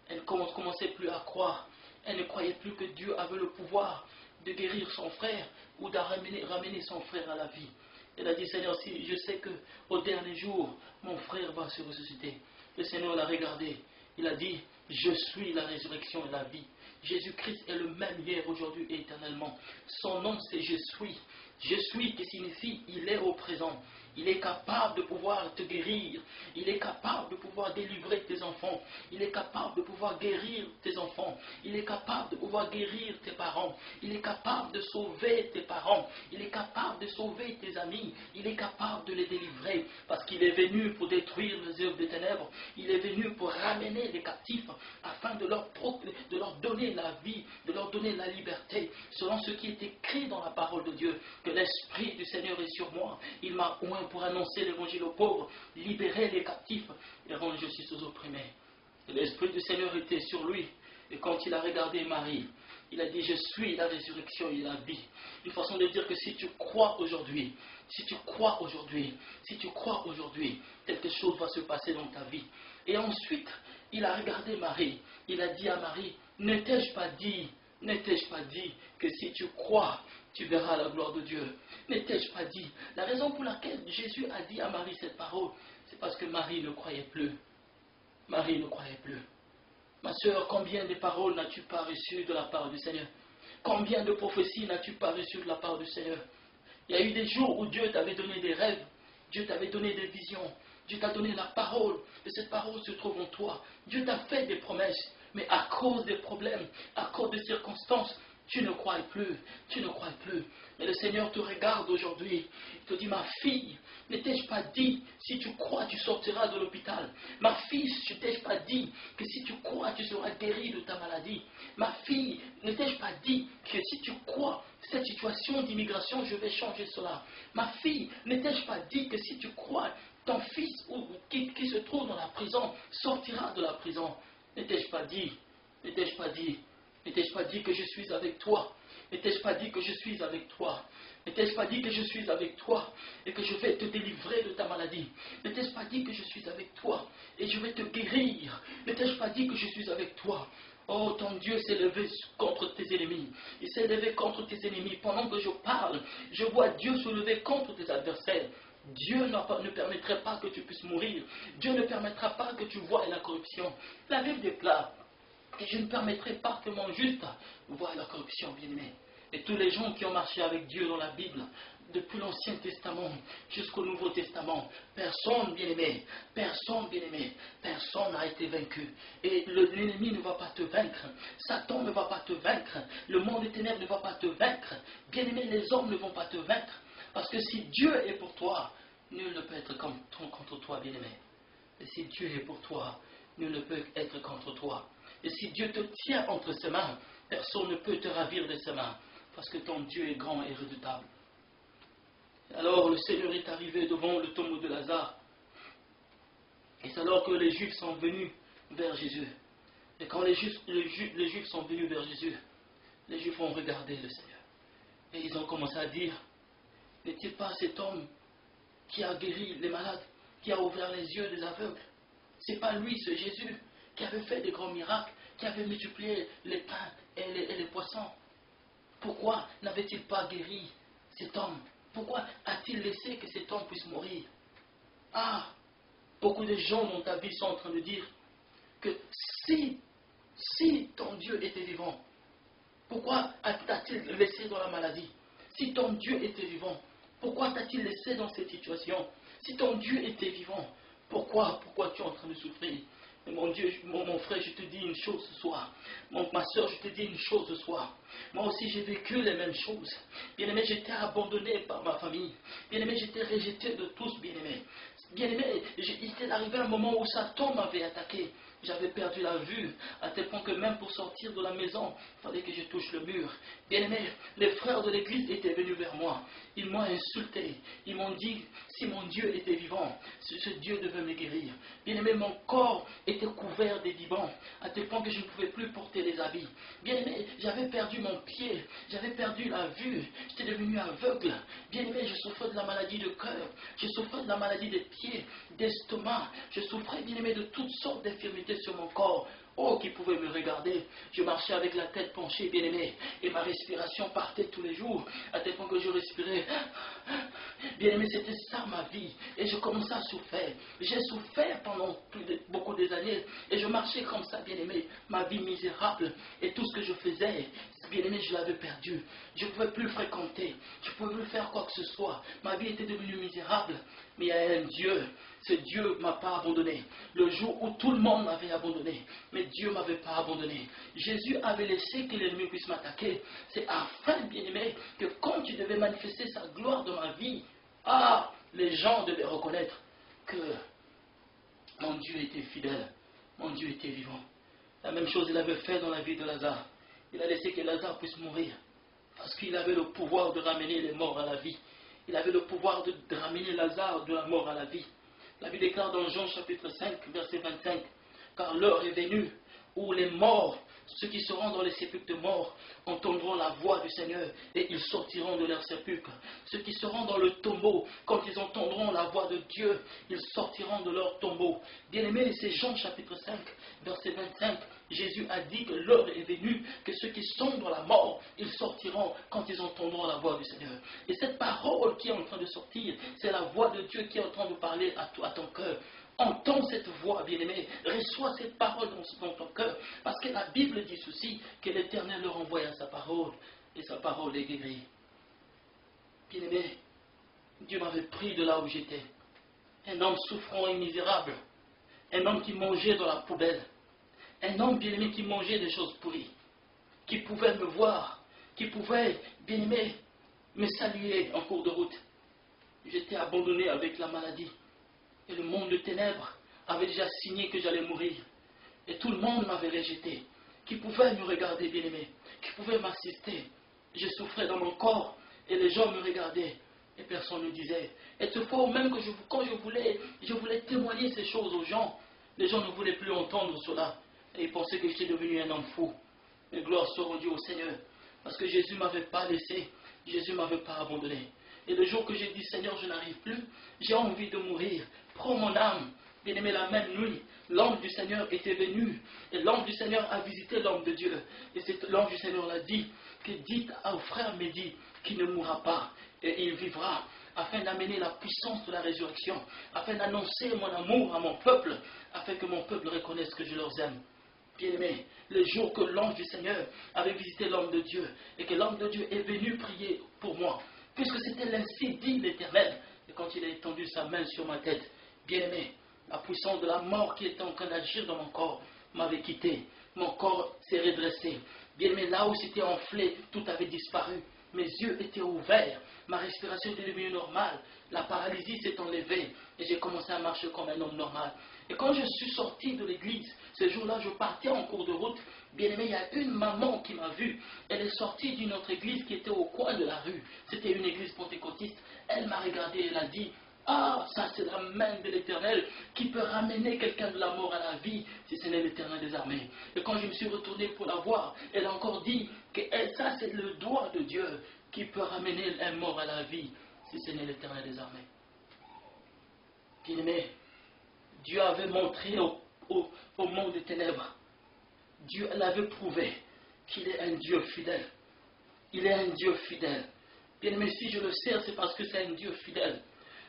Speaker 1: Elle ne commençait plus à croire. Elle ne croyait plus que Dieu avait le pouvoir de guérir son frère ou de ramener son frère à la vie. Elle a dit, Seigneur, si je sais qu'au dernier jour, mon frère va se ressusciter. Le Seigneur l'a regardé. Il a dit, je suis la résurrection et la vie. Jésus-Christ est le même hier, aujourd'hui et éternellement. Son nom, c'est Je suis. Je suis qui signifie il est au présent. Il est capable de pouvoir te guérir. Il est capable de pouvoir délivrer tes enfants. Il est capable de pouvoir guérir tes enfants. Il est capable de pouvoir guérir tes parents. Il est capable de sauver tes parents. Il est capable de sauver tes amis. Il est capable de les délivrer. Parce qu'il est venu pour détruire les œuvres des ténèbres. Il est venu pour ramener les captifs afin de leur donner la vie, de leur donner la liberté. Selon ce qui est écrit dans la parole de Dieu, que l'Esprit du Seigneur est sur moi. Il m'a oint pour annoncer l'évangile aux pauvres, libérer les captifs et rendre justice aux opprimés. Et l'Esprit du Seigneur était sur lui. Et quand il a regardé Marie, il a dit, je suis la résurrection et la vie. Une façon de dire que si tu crois aujourd'hui, quelque chose va se passer dans ta vie. Et ensuite, il a regardé Marie. Il a dit à Marie, ne t'ai-je pas dit que si tu crois, tu verras la gloire de Dieu? Ne t'ai-je pas dit? La raison pour laquelle Jésus a dit à Marie cette parole, c'est parce que Marie ne croyait plus. Marie ne croyait plus. Ma sœur, combien de paroles n'as-tu pas reçues de la part du Seigneur? Combien de prophéties n'as-tu pas reçues de la part du Seigneur? Il y a eu des jours où Dieu t'avait donné des rêves, Dieu t'avait donné des visions, Dieu t'a donné la parole, et cette parole se trouve en toi. Dieu t'a fait des promesses, mais à cause des problèmes, à cause des circonstances, tu ne crois plus, Mais le Seigneur te regarde aujourd'hui, il te dit, ma fille, ne t'ai-je pas dit, si tu crois, tu sortiras de l'hôpital. Ma fille, ne t'ai-je pas dit que si tu crois, tu seras guérie de ta maladie. Ma fille, ne t'ai-je pas dit que si tu crois, cette situation d'immigration, je vais changer cela. Ma fille, ne t'ai-je pas dit que si tu crois, ton fils qui se trouve dans la prison sortira de la prison. Ne t'ai-je pas dit que je suis avec toi? Ne t'ai-je pas dit que je suis avec toi? Ne t'ai-je pas dit que je suis avec toi et que je vais te délivrer de ta maladie? Ne t'ai-je pas dit que je suis avec toi et je vais te guérir? Ne t'ai-je pas dit que je suis avec toi? Oh, ton Dieu s'est levé contre tes ennemis. Il s'est levé contre tes ennemis. Pendant que je parle, je vois Dieu se lever contre tes adversaires. Dieu ne permettrait pas que tu puisses mourir. Dieu ne permettra pas que tu voies la corruption. La Bible déclare que je ne permettrai pas que mon juste voie la corruption, bien-aimé. Et tous les gens qui ont marché avec Dieu dans la Bible, depuis l'Ancien Testament jusqu'au Nouveau Testament, personne, bien-aimé, personne n'a été vaincu. Et l'ennemi ne va pas te vaincre. Satan ne va pas te vaincre. Le monde des ténèbres ne va pas te vaincre. Bien-aimé, les hommes ne vont pas te vaincre. Parce que si Dieu est pour toi, nul ne peut être contre toi, bien-aimé. Et si Dieu est pour toi, nul ne peut être contre toi. Et si Dieu te tient entre ses mains, personne ne peut te ravir de ses mains. Parce que ton Dieu est grand et redoutable. Alors le Seigneur est arrivé devant le tombeau de Lazare. Et c'est alors que les Juifs sont venus vers Jésus. Et quand les Juifs sont venus vers Jésus, les Juifs ont regardé le Seigneur. Et ils ont commencé à dire, n'est-il pas cet homme qui a guéri les malades, qui a ouvert les yeux des aveugles? C'est pas lui, ce Jésus, qui avait fait des grands miracles, qui avait multiplié les pains et les poissons? Pourquoi n'avait-il pas guéri cet homme? Pourquoi a-t-il laissé que cet homme puisse mourir? Ah, beaucoup de gens dans ta vie sont en train de dire que si ton Dieu était vivant, pourquoi t'a-t-il laissé dans la maladie? Si ton Dieu était vivant, pourquoi t'a-t-il laissé dans cette situation? Si ton Dieu était vivant, pourquoi tu es en train de souffrir? Mais mon Dieu, mon frère, je te dis une chose ce soir. Ma soeur, je te dis une chose ce soir. Moi aussi, j'ai vécu les mêmes choses. Bien-aimé, j'étais abandonné par ma famille. Bien-aimé, j'étais rejeté de tous, bien-aimé. Bien-aimé, il s'est arrivé un moment où Satan m'avait attaqué. J'avais perdu la vue, à tel point que même pour sortir de la maison, il fallait que je touche le mur. Bien-aimé, les frères de l'église étaient venus vers moi. Ils m'ont insulté. Ils m'ont dit, si mon Dieu était vivant, ce Dieu devait me guérir. Bien-aimé, Bien-aimé, mon corps était couvert d'édimants, à tel point que je ne pouvais plus porter les habits. Bien-aimé, j'avais perdu mon pied, j'avais perdu la vue, j'étais devenu aveugle. Bien-aimé, je souffrais de la maladie de cœur, je souffrais de la maladie des pieds, d'estomac, je souffrais, bien-aimé, de toutes sortes d'infirmités sur mon corps. Oh, qui pouvait me regarder. Je marchais avec la tête penchée, bien-aimé, et ma respiration partait tous les jours, à tel point que je respirais. Bien-aimé, c'était ça ma vie, et je commençais à souffrir. J'ai souffert pendant beaucoup des années, et je marchais comme ça, bien-aimé, ma vie misérable, et tout ce que je faisais, bien-aimé, je l'avais perdu. Je ne pouvais plus fréquenter, je ne pouvais plus faire quoi que ce soit. Ma vie était devenue misérable, mais il y a un Dieu. Ce Dieu ne m'a pas abandonné. Le jour où tout le monde m'avait abandonné, mais Dieu ne m'avait pas abandonné. Jésus avait laissé que l'ennemi puisse m'attaquer. C'est afin, bien-aimé, que quand tu devais manifester sa gloire dans ma vie, les gens devaient reconnaître que mon Dieu était fidèle, mon Dieu était vivant. La même chose il avait fait dans la vie de Lazare. Il a laissé que Lazare puisse mourir, parce qu'il avait le pouvoir de ramener les morts à la vie. Il avait le pouvoir de ramener Lazare de la mort à la vie. La Bible déclare dans Jean chapitre 5, verset 25, « Car l'heure est venue où les morts, ceux qui seront dans les sépulcres de morts, entendront la voix du Seigneur et ils sortiront de leurs sépulcres. Ceux qui seront dans le tombeau, quand ils entendront la voix de Dieu, ils sortiront de leur tombeau. » Bien-aimés, c'est Jean chapitre 5, verset 25. Jésus a dit que l'heure est venue, que ceux qui sont dans la mort, ils sortiront quand ils entendront la voix du Seigneur. Et cette parole qui est en train de sortir, c'est la voix de Dieu qui est en train de parler à ton cœur. Entends cette voix, bien-aimé, reçois cette parole dans ton cœur, parce que la Bible dit ceci, que l'Éternel leur envoie sa parole, et sa parole est guérie. Bien-aimé, Dieu m'avait pris de là où j'étais, un homme souffrant et misérable, un homme qui mangeait dans la poubelle, un homme, bien-aimé, qui mangeait des choses pourries, qui pouvait me voir, qui pouvait, bien-aimé, me saluer en cours de route. J'étais abandonné avec la maladie. Et le monde de ténèbres avait déjà signé que j'allais mourir. Et tout le monde m'avait rejeté. Qui pouvait me regarder, bien-aimé, qui pouvait m'assister. Je souffrais dans mon corps et les gens me regardaient. Et personne ne disait. Et toutefois, même que quand je voulais témoigner ces choses aux gens, les gens ne voulaient plus entendre cela. Et ils pensaient que j'étais devenu un homme fou. Mais gloire soit rendue au Seigneur. Parce que Jésus ne m'avait pas laissé. Jésus ne m'avait pas abandonné. Et le jour que j'ai dit, Seigneur, je n'arrive plus, j'ai envie de mourir, prends mon âme. Bien-aimé, la même nuit, l'ange du Seigneur était venu. Et l'ange du Seigneur a visité l'homme de Dieu. Et l'ange du Seigneur l'a dit, que dites au frère Mehdi qu'il ne mourra pas. Et il vivra, afin d'amener la puissance de la résurrection, afin d'annoncer mon amour à mon peuple, afin que mon peuple reconnaisse que je leur aime. Bien-aimé, le jour que l'ange du Seigneur avait visité l'homme de Dieu, et que l'homme de Dieu est venu prier pour moi, puisque c'était l'ainsi dit l'Éternel, et quand il a étendu sa main sur ma tête, bien-aimé, la puissance de la mort qui était en train d'agir dans mon corps m'avait quitté. Mon corps s'est redressé. Bien-aimé, là où c'était enflé, tout avait disparu. Mes yeux étaient ouverts. Ma respiration était devenue normale. La paralysie s'est enlevée. Et j'ai commencé à marcher comme un homme normal. Et quand je suis sorti de l'église, ce jour-là, je partais en cours de route. Bien-aimé, il y a une maman qui m'a vu. Elle est sortie d'une autre église qui était au coin de la rue. C'était une église pentecôtiste. Elle m'a regardé et elle a dit, « Ah, ça c'est la main de l'Éternel qui peut ramener quelqu'un de la mort à la vie si ce n'est l'Éternel des armées. » Et quand je me suis retourné pour la voir, elle a encore dit que ça c'est le doigt de Dieu qui peut ramener un mort à la vie si ce n'est l'Éternel des armées. Bien-aimé, Dieu avait montré au monde des ténèbres, Dieu l'avait prouvé qu'il est un Dieu fidèle. Il est un Dieu fidèle. Bien-aimé, si je le sais, c'est parce que c'est un Dieu fidèle.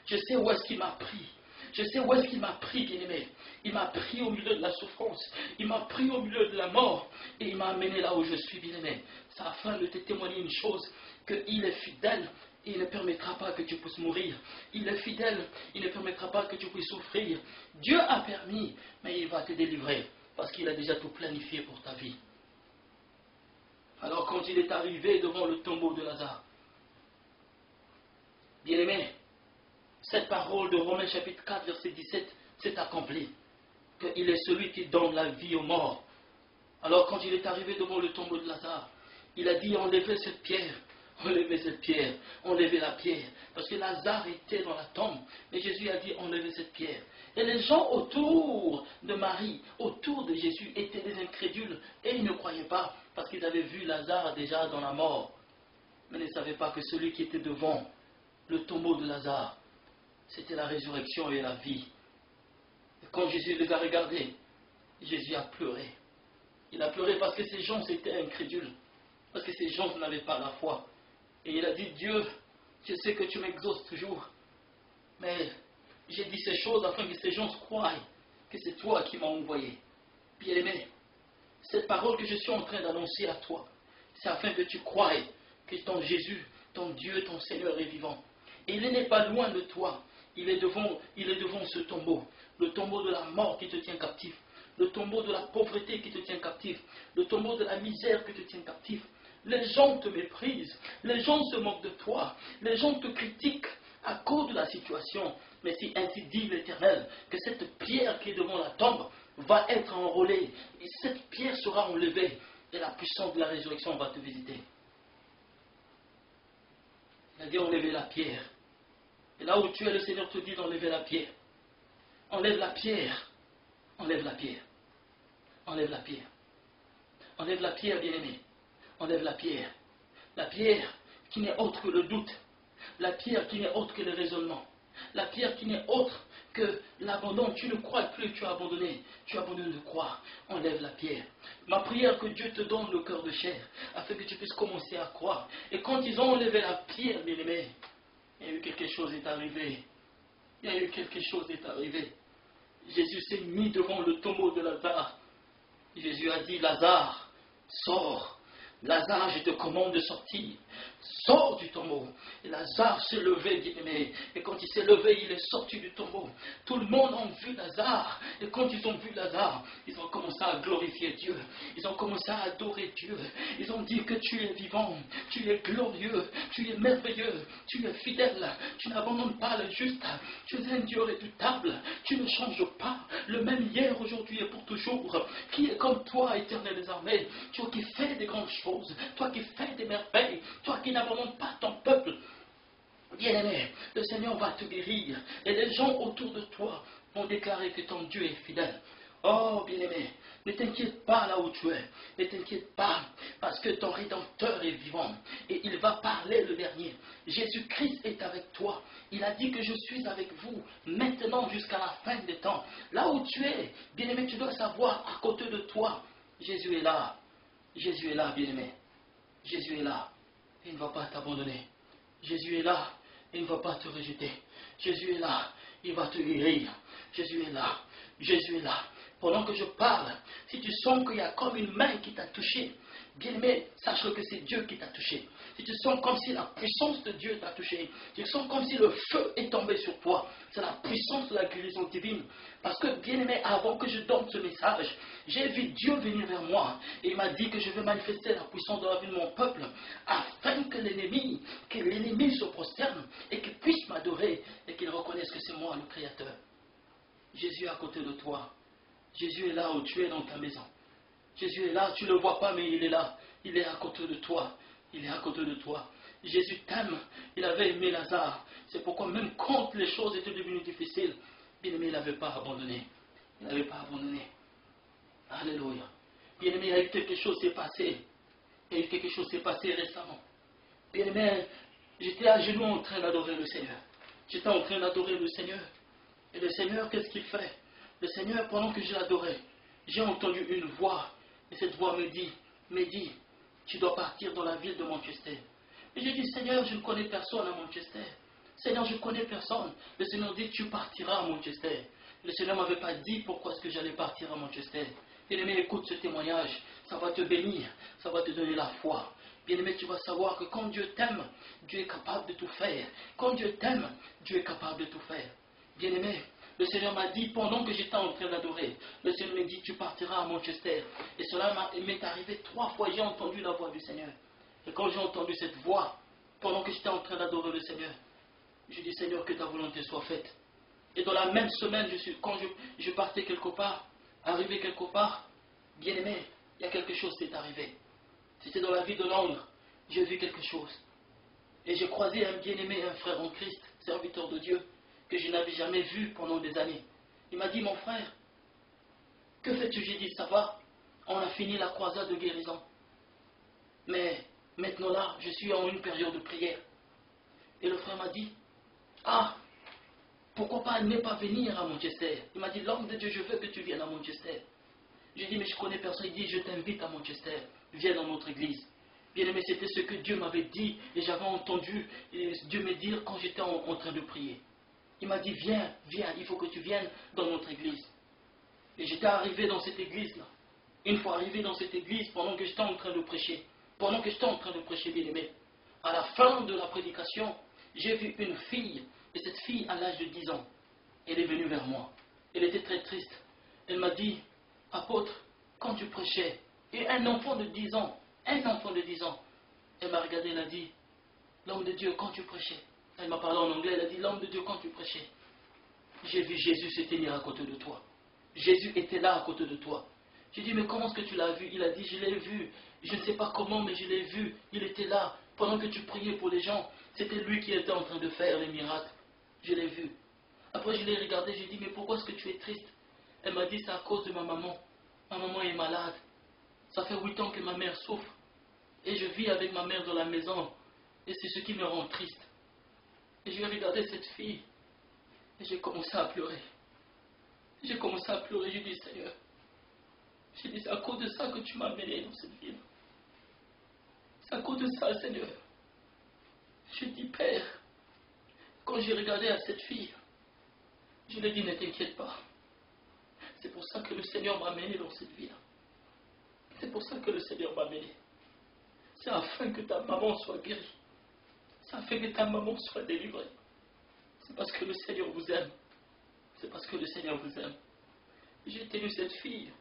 Speaker 1: Je sais où est-ce qu'il m'a pris. Je sais où est-ce qu'il m'a pris, bien-aimé. Il m'a pris au milieu de la souffrance. Il m'a pris au milieu de la mort. Et il m'a amené là où je suis, bien-aimé. C'est afin de te témoigner une chose, qu'il est fidèle. Et il ne permettra pas que tu puisses mourir. Il est fidèle. Il ne permettra pas que tu puisses souffrir. Dieu a permis, mais il va te délivrer. Parce qu'il a déjà tout planifié pour ta vie. Alors quand il est arrivé devant le tombeau de Lazare, bien-aimé, cette parole de Romains chapitre 4, verset 17 s'est accomplie. Qu'il est celui qui donne la vie aux morts. Alors quand il est arrivé devant le tombeau de Lazare, il a dit, enlevez cette pierre, Enlevez cette pierre, enlevez la pierre. Parce que Lazare était dans la tombe. Mais Jésus a dit, enlevez cette pierre. Et les gens autour de Marie, autour de Jésus, étaient des incrédules. Et ils ne croyaient pas, parce qu'ils avaient vu Lazare déjà dans la mort. Mais ils ne savaient pas que celui qui était devant le tombeau de Lazare, c'était la résurrection et la vie. Et quand Jésus les a regardés, Jésus a pleuré. Il a pleuré parce que ces gens étaient incrédules. Parce que ces gens n'avaient pas la foi. Et il a dit, Dieu, je sais que tu m'exauces toujours, mais j'ai dit ces choses afin que ces gens croient que c'est toi qui m'as envoyé. Bien-aimé, cette parole que je suis en train d'annoncer à toi, c'est afin que tu croies que ton Jésus, ton Dieu, ton Seigneur est vivant. Et il n'est pas loin de toi. Il est devant ce tombeau, le tombeau de la mort qui te tient captif, le tombeau de la pauvreté qui te tient captif, le tombeau de la misère qui te tient captif. Les gens te méprisent, les gens se moquent de toi, les gens te critiquent à cause de la situation. Mais si ainsi dit l'Éternel, que cette pierre qui est devant la tombe va être enrôlée, et cette pierre sera enlevée, et la puissance de la résurrection va te visiter. Il a dit enlever la pierre. Et là où tu es, le Seigneur te dit d'enlever la pierre. Enlève la pierre, enlève la pierre, enlève la pierre. Enlève la pierre, bien-aimé. Enlève la pierre. La pierre qui n'est autre que le doute. La pierre qui n'est autre que le raisonnement. La pierre qui n'est autre que l'abandon. Tu ne crois plus, tu as abandonné. Tu as abandonné de croire. Enlève la pierre. Ma prière que Dieu te donne le cœur de chair, afin que tu puisses commencer à croire. Et quand ils ont enlevé la pierre, bien-aimé, il y a eu quelque chose est arrivé. Il y a eu quelque chose est arrivé. Jésus s'est mis devant le tombeau de Lazare. Jésus a dit, Lazare, sors. Lazare, je te commande de sortir. Sors du tombeau. Et Lazare s'est levé, bien-aimé. Et quand il s'est levé, il est sorti du tombeau. Tout le monde a vu Lazare. Et quand ils ont vu Lazare, ils ont commencé à glorifier Dieu. Ils ont commencé à adorer Dieu. Ils ont dit que tu es vivant, tu es glorieux, tu es merveilleux, tu es fidèle, tu n'abandonnes pas le juste, tu es un Dieu redoutable, tu ne changes pas, le même hier, aujourd'hui et pour toujours. Qui est comme toi, Éternel des armées, toi qui fais des grandes choses, toi qui fais des merveilles, toi qui n'abandonnes pas ton peuple. Bien-aimé, le Seigneur va te guérir et les gens autour de toi vont déclarer que ton Dieu est fidèle. Oh, bien-aimé, ne t'inquiète pas là où tu es. Ne t'inquiète pas parce que ton Rédempteur est vivant et il va parler le dernier. Jésus-Christ est avec toi. Il a dit que je suis avec vous maintenant jusqu'à la fin des temps. Là où tu es, bien-aimé, tu dois savoir à côté de toi, Jésus est là. Jésus est là, bien-aimé. Jésus est là. Il ne va pas t'abandonner. Jésus est là. Il ne va pas te rejeter. Jésus est là. Il va te guérir. Jésus est là. Jésus est là. Pendant que je parle, si tu sens qu'il y a comme une main qui t'a touché, bien-aimé, sache que c'est Dieu qui t'a touché. Si tu sens comme si la puissance de Dieu t'a touché, tu sens comme si le feu est tombé sur toi, c'est la puissance de la guérison divine. Parce que, bien-aimé, avant que je donne ce message, j'ai vu Dieu venir vers moi et il m'a dit que je vais manifester la puissance de la vie de mon peuple afin que l'ennemi se prosterne et qu'il puisse m'adorer et qu'il reconnaisse que c'est moi le Créateur. Jésus est à côté de toi. Jésus est là où tu es dans ta maison. Jésus est là, tu ne le vois pas, mais il est là. Il est à côté de toi. Il est à côté de toi. Jésus t'aime. Il avait aimé Lazare. C'est pourquoi même quand les choses étaient devenues difficiles, bien-aimé, il n'avait pas abandonné. Il n'avait pas abandonné. Alléluia. Bien-aimé, il y a eu quelque chose qui s'est passé. Il y a eu quelque chose qui s'est passé récemment. Bien-aimé, j'étais à genoux en train d'adorer le Seigneur. J'étais en train d'adorer le Seigneur. Et le Seigneur, qu'est-ce qu'il fait? Le Seigneur, pendant que je l'adorais, j'ai entendu une voix. Et cette voix me dit, tu dois partir dans la ville de Manchester. Et j'ai dit, Seigneur, je ne connais personne à Manchester. Seigneur, je ne connais personne. Le Seigneur dit, tu partiras à Manchester. Le Seigneur ne m'avait pas dit pourquoi est-ce que j'allais partir à Manchester. Bien-aimé, écoute ce témoignage. Ça va te bénir. Ça va te donner la foi. Bien-aimé, tu vas savoir que quand Dieu t'aime, Dieu est capable de tout faire. Quand Dieu t'aime, Dieu est capable de tout faire. Bien-aimé, le Seigneur m'a dit, pendant que j'étais en train d'adorer, le Seigneur m'a dit, tu partiras à Manchester. Et cela m'est arrivé 3 fois, j'ai entendu la voix du Seigneur. Et quand j'ai entendu cette voix, pendant que j'étais en train d'adorer le Seigneur, je dis, Seigneur, que ta volonté soit faite. Et dans la même semaine, quand je partais quelque part, arrivé quelque part, bien aimé, il y a quelque chose qui est arrivé. C'était dans la ville de Londres, j'ai vu quelque chose. Et j'ai croisé un bien-aimé, un frère en Christ, serviteur de Dieu, que je n'avais jamais vu pendant des années. Il m'a dit, mon frère, que fais-tu? J'ai dit, ça va, on a fini la croisade de guérison. Mais maintenant là, je suis en une période de prière. Et le frère m'a dit, ah, pourquoi pas ne pas venir à Manchester? Il m'a dit, l'homme de Dieu, je veux que tu viennes à Manchester. J'ai dit, mais je connais personne. Il dit, je t'invite à Manchester, viens dans notre église. Bien aimé, c'était ce que Dieu m'avait dit et j'avais entendu Dieu me dire quand j'étais en train de prier. Il m'a dit, viens, viens, il faut que tu viennes dans notre église. Et j'étais arrivé dans cette église-là. Une fois arrivé dans cette église, pendant que j'étais en train de prêcher, bien aimé, à la fin de la prédication, j'ai vu une fille, et cette fille à l'âge de 10 ans, elle est venue vers moi. Elle était très triste. Elle m'a dit, apôtre, quand tu prêchais, et un enfant de 10 ans, elle m'a regardé, elle a dit, l'homme de Dieu, quand tu prêchais, elle m'a parlé en anglais, elle a dit, l'homme de Dieu, quand tu prêchais, j'ai vu Jésus se tenir à côté de toi. Jésus était là à côté de toi. J'ai dit, mais comment est-ce que tu l'as vu? Il a dit, je l'ai vu. Je ne sais pas comment, mais je l'ai vu. Il était là. Pendant que tu priais pour les gens, c'était lui qui était en train de faire les miracles. Je l'ai vu. Après, je l'ai regardé, j'ai dit, mais pourquoi est-ce que tu es triste? Elle m'a dit, c'est à cause de ma maman. Ma maman est malade. Ça fait 8 ans que ma mère souffre. Et je vis avec ma mère dans la maison. Et c'est ce qui me rend triste. Et j'ai regardé cette fille. Et j'ai commencé à pleurer. J'ai commencé à pleurer. J'ai dit, Seigneur, j'ai dit, c'est à cause de ça que tu m'as amené dans cette ville. C'est à cause de ça, Seigneur. J'ai dit, Père, quand j'ai regardé à cette fille, je lui ai dit, ne t'inquiète pas. C'est pour ça que le Seigneur m'a amené dans cette ville. C'est pour ça que le Seigneur m'a amené. C'est afin que ta maman soit guérie. C'est afin que ta maman soit délivrée. C'est parce que le Seigneur vous aime. C'est parce que le Seigneur vous aime. J'ai tenu cette fille.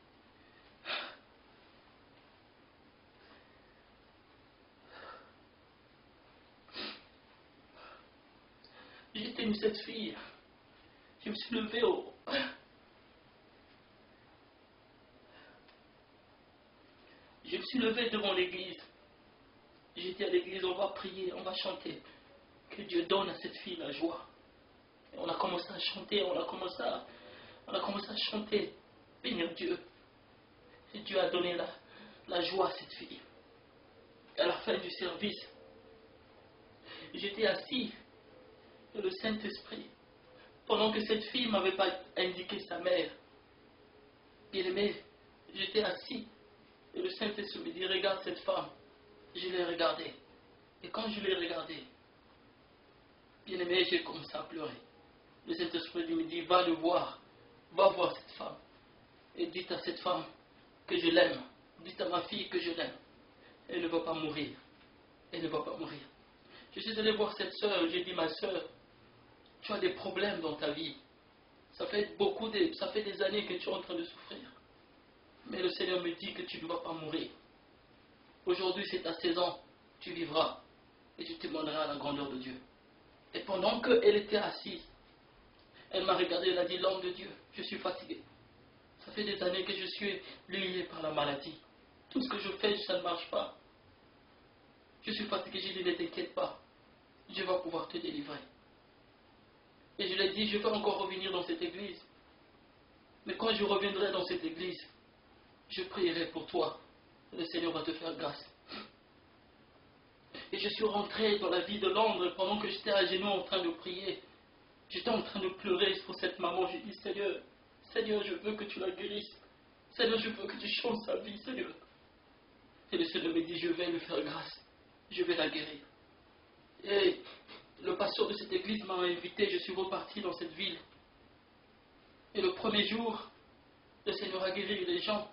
Speaker 1: J'ai tenu cette fille. Je me suis levé Je me suis levé devant l'église. J'ai dit à l'église, on va prier, on va chanter. Que Dieu donne à cette fille la joie. Et on a commencé à chanter, on a commencé à chanter. Bénir Dieu. Et Dieu a donné la joie à cette fille. Et à la fin du service, j'étais assis et le Saint-Esprit, pendant que cette fille ne m'avait pas indiqué sa mère, bien aimé, j'étais assis et le Saint-Esprit me dit, regarde cette femme. Je l'ai regardée. Et quand je l'ai regardée, bien aimé, j'ai commencé à pleurer. Le Saint-Esprit me dit, va le voir, va voir cette femme. Et dites à cette femme que je l'aime. Dites à ma fille que je l'aime. Elle ne va pas mourir. Elle ne va pas mourir. Je suis allé voir cette soeur, j'ai dit, ma soeur, tu as des problèmes dans ta vie. Ça fait des années que tu es en train de souffrir. Mais le Seigneur me dit que tu ne vas pas mourir. Aujourd'hui, c'est ta saison, tu vivras. Et tu témoigneras à la grandeur de Dieu. Et pendant qu'elle était assise, elle m'a regardé, elle a dit, l'homme de Dieu, je suis fatigué. Ça fait des années que je suis lié par la maladie. Tout ce que je fais, ça ne marche pas. Je suis fatigué, j'ai dit, ne t'inquiète pas. Dieu va pouvoir te délivrer. Et je lui ai dit, je vais encore revenir dans cette église. Mais quand je reviendrai dans cette église, je prierai pour toi. Le Seigneur va te faire grâce. Et je suis rentré dans la ville de Londres pendant que j'étais à genoux en train de prier. J'étais en train de pleurer pour cette maman. J'ai dit, Seigneur, Seigneur, je veux que tu la guérisses. Seigneur, je veux que tu changes sa vie, Seigneur. Et le Seigneur me dit, je vais lui faire grâce. Je vais la guérir. Et le pasteur de cette église m'a invité, je suis reparti dans cette ville. Et le premier jour, le Seigneur a guéri les gens.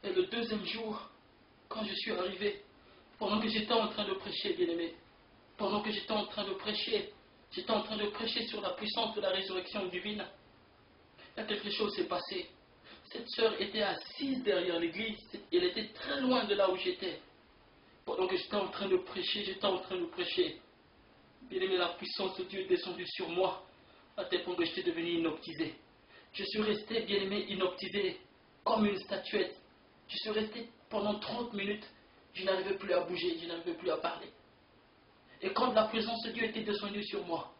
Speaker 1: Et le deuxième jour, quand je suis arrivé, pendant que j'étais en train de prêcher, bien-aimé, pendant que j'étais en train de prêcher sur la puissance de la résurrection divine, il y a quelque chose s'est passé. Cette sœur était assise derrière l'église, elle était très loin de là où j'étais. Pendant que j'étais en train de prêcher, bien-aimé, la puissance de Dieu est descendue sur moi, à tel point que j'étais devenu inoptisé. Je suis resté, bien-aimé, inoptisé, comme une statuette. Je suis resté pendant 30 minutes, je n'arrivais plus à bouger, je n'arrivais plus à parler. Et quand la présence de Dieu était descendue sur moi,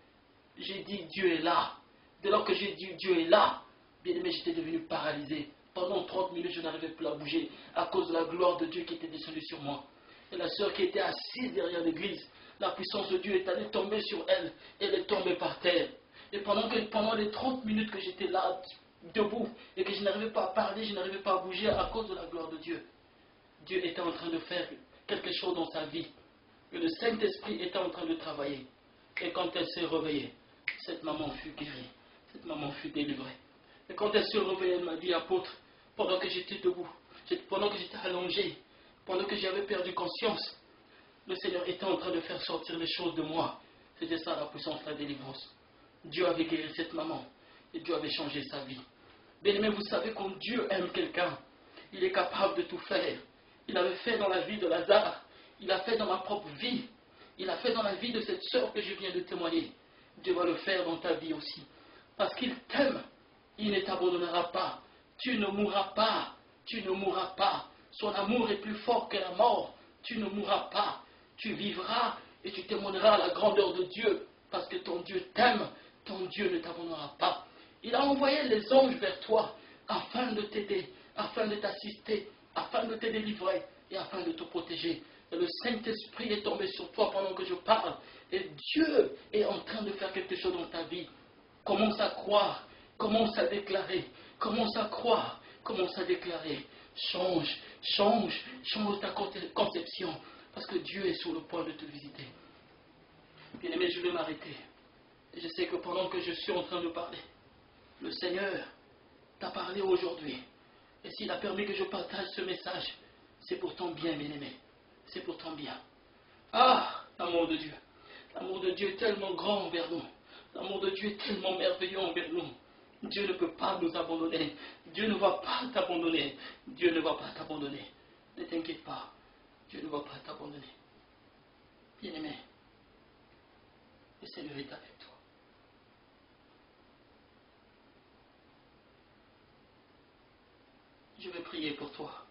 Speaker 1: j'ai dit Dieu est là. Dès lors que j'ai dit Dieu est là, bien aimé, j'étais devenu paralysé. Pendant 30 minutes, je n'arrivais plus à bouger à cause de la gloire de Dieu qui était descendue sur moi. Et la sœur qui était assise derrière l'église, la puissance de Dieu est allée tomber sur elle. Elle est tombée par terre. Et pendant les 30 minutes que j'étais là, debout, et que je n'arrivais pas à parler, je n'arrivais pas à bouger à cause de la gloire de Dieu, Dieu était en train de faire quelque chose dans sa vie. Et le Saint-Esprit était en train de travailler. Et quand elle s'est réveillée, cette maman fut guérie. Cette maman fut délivrée. Et quand elle s'est réveillée, elle m'a dit, apôtre, pendant que j'étais debout, pendant que j'étais allongé, pendant que j'avais perdu conscience, le Seigneur était en train de faire sortir les choses de moi. C'était ça la puissance, la délivrance. Dieu avait guéri cette maman. Et Dieu avait changé sa vie. Bien-aimé, vous savez, quand Dieu aime quelqu'un, il est capable de tout faire. Il avait fait dans la vie de Lazare. Il a fait dans ma propre vie. Il a fait dans la vie de cette sœur que je viens de témoigner. Dieu va le faire dans ta vie aussi. Parce qu'il t'aime. Il ne t'abandonnera pas. Tu ne mourras pas. Tu ne mourras pas. Son amour est plus fort que la mort. Tu ne mourras pas. Tu vivras et tu témoigneras la grandeur de Dieu. Parce que ton Dieu t'aime. Ton Dieu ne t'abandonnera pas. Il a envoyé les anges vers toi afin de t'aider, afin de t'assister, afin de te délivrer et afin de te protéger. Et le Saint-Esprit est tombé sur toi pendant que je parle. Et Dieu est en train de faire quelque chose dans ta vie. Commence à croire, commence à déclarer, commence à croire, commence à déclarer. Change, change, change ta conception. Parce que Dieu est sur le point de te visiter. Bien-aimé, je vais m'arrêter. Et je sais que pendant que je suis en train de parler, le Seigneur t'a parlé aujourd'hui. Et s'il a permis que je partage ce message, c'est pour ton bien, bien-aimé. C'est pour ton bien. Ah, l'amour de Dieu. L'amour de Dieu est tellement grand envers nous. L'amour de Dieu est tellement merveilleux envers nous. Dieu ne peut pas nous abandonner. Dieu ne va pas t'abandonner. Dieu ne va pas t'abandonner. Ne t'inquiète pas. Dieu ne va pas t'abandonner. Bien-aimé, le Seigneur est avec toi. Je vais prier pour toi.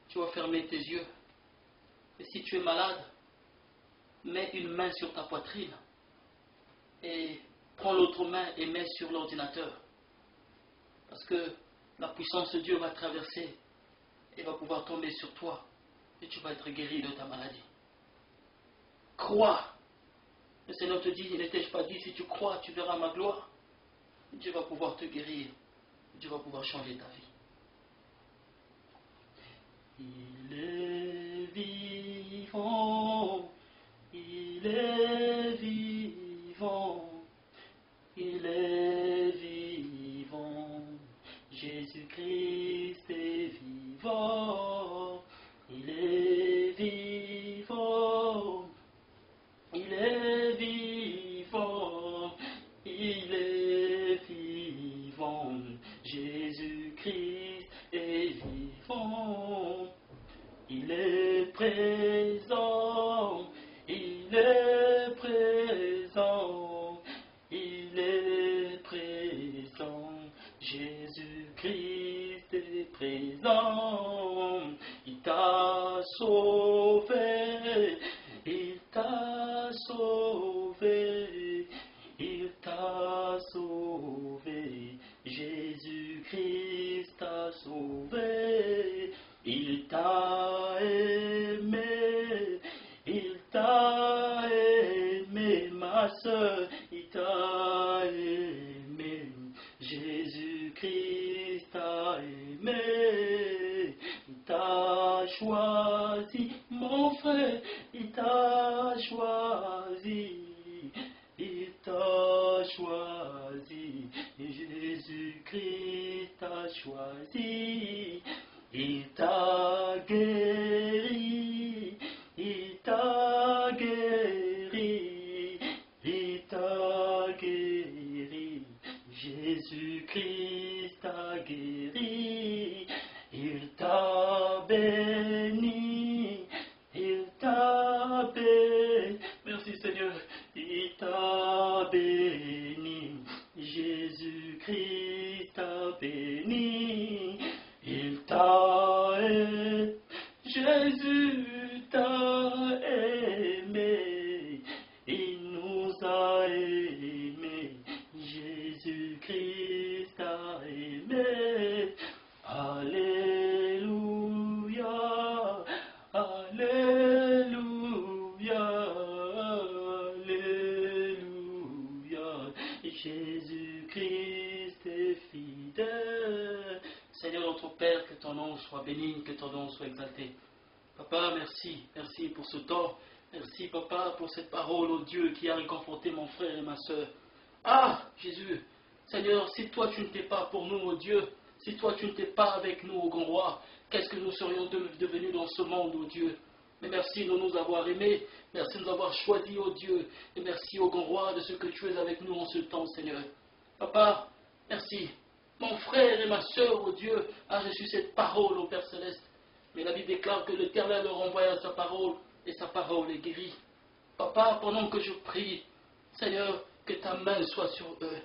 Speaker 1: Tu vas fermer tes yeux. Et si tu es malade, mets une main sur ta poitrine et prends l'autre main et mets sur l'ordinateur. Parce que la puissance de Dieu va traverser et va pouvoir tomber sur toi et tu vas être guéri de ta maladie. Crois. Le Seigneur te dit, ne t'ai-je pas dit, si tu crois, tu verras ma gloire. Dieu va pouvoir te guérir. Dieu va pouvoir changer ta vie. Il est vivant. Il est vivant. Il est vivant. Jésus-Christ est vivant. Il est vivant. Il est vivant. Il est vivant. Jésus-Christ est vivant. Il est présent. Il est présent. Il est présent. Jésus-Christ est présent. Il t'a sauvé. Il t'a sauvé. Il t'a sauvé. Jésus-Christ t'a sauvé. Il t'a aimé. Il t'a aimé, ma soeur. Il t'a aimé. Jésus-Christ t'a aimé. Il t'a choisi, mon frère. Il t'a choisi. Il t'a choisi. Jésus-Christ t'a choisi. Il t'a guéri. Il t'a guéri. Il t'a guéri. Jésus-Christ t'a guéri. Il t'a béni. Il t'a béni. Merci Seigneur. Il t'a béni. Jésus-Christ t'a béni. Il t'a
Speaker 2: ton nom soit béni, que ton nom soit exalté. Papa, merci. Merci pour ce temps. Merci, Papa, pour cette parole, oh Dieu, qui a réconforté mon frère et ma soeur. Ah, Jésus, Seigneur, si toi tu n'étais pas pour nous, oh Dieu, si toi tu n'étais pas avec nous, ô grand roi, qu'est-ce que nous serions devenus dans ce monde, oh Dieu? Mais merci de nous avoir aimés, merci de nous avoir choisis, oh Dieu, et merci, ô grand roi, de ce que tu es avec nous en ce temps, Seigneur. Papa, merci. Mon frère et ma soeur, oh Dieu, a reçu cette parole, ô Père Céleste. Mais la Bible déclare que l'Éternel leur envoya sa parole, et sa parole est guérie. Papa, pendant que je prie, Seigneur, que ta main soit sur eux.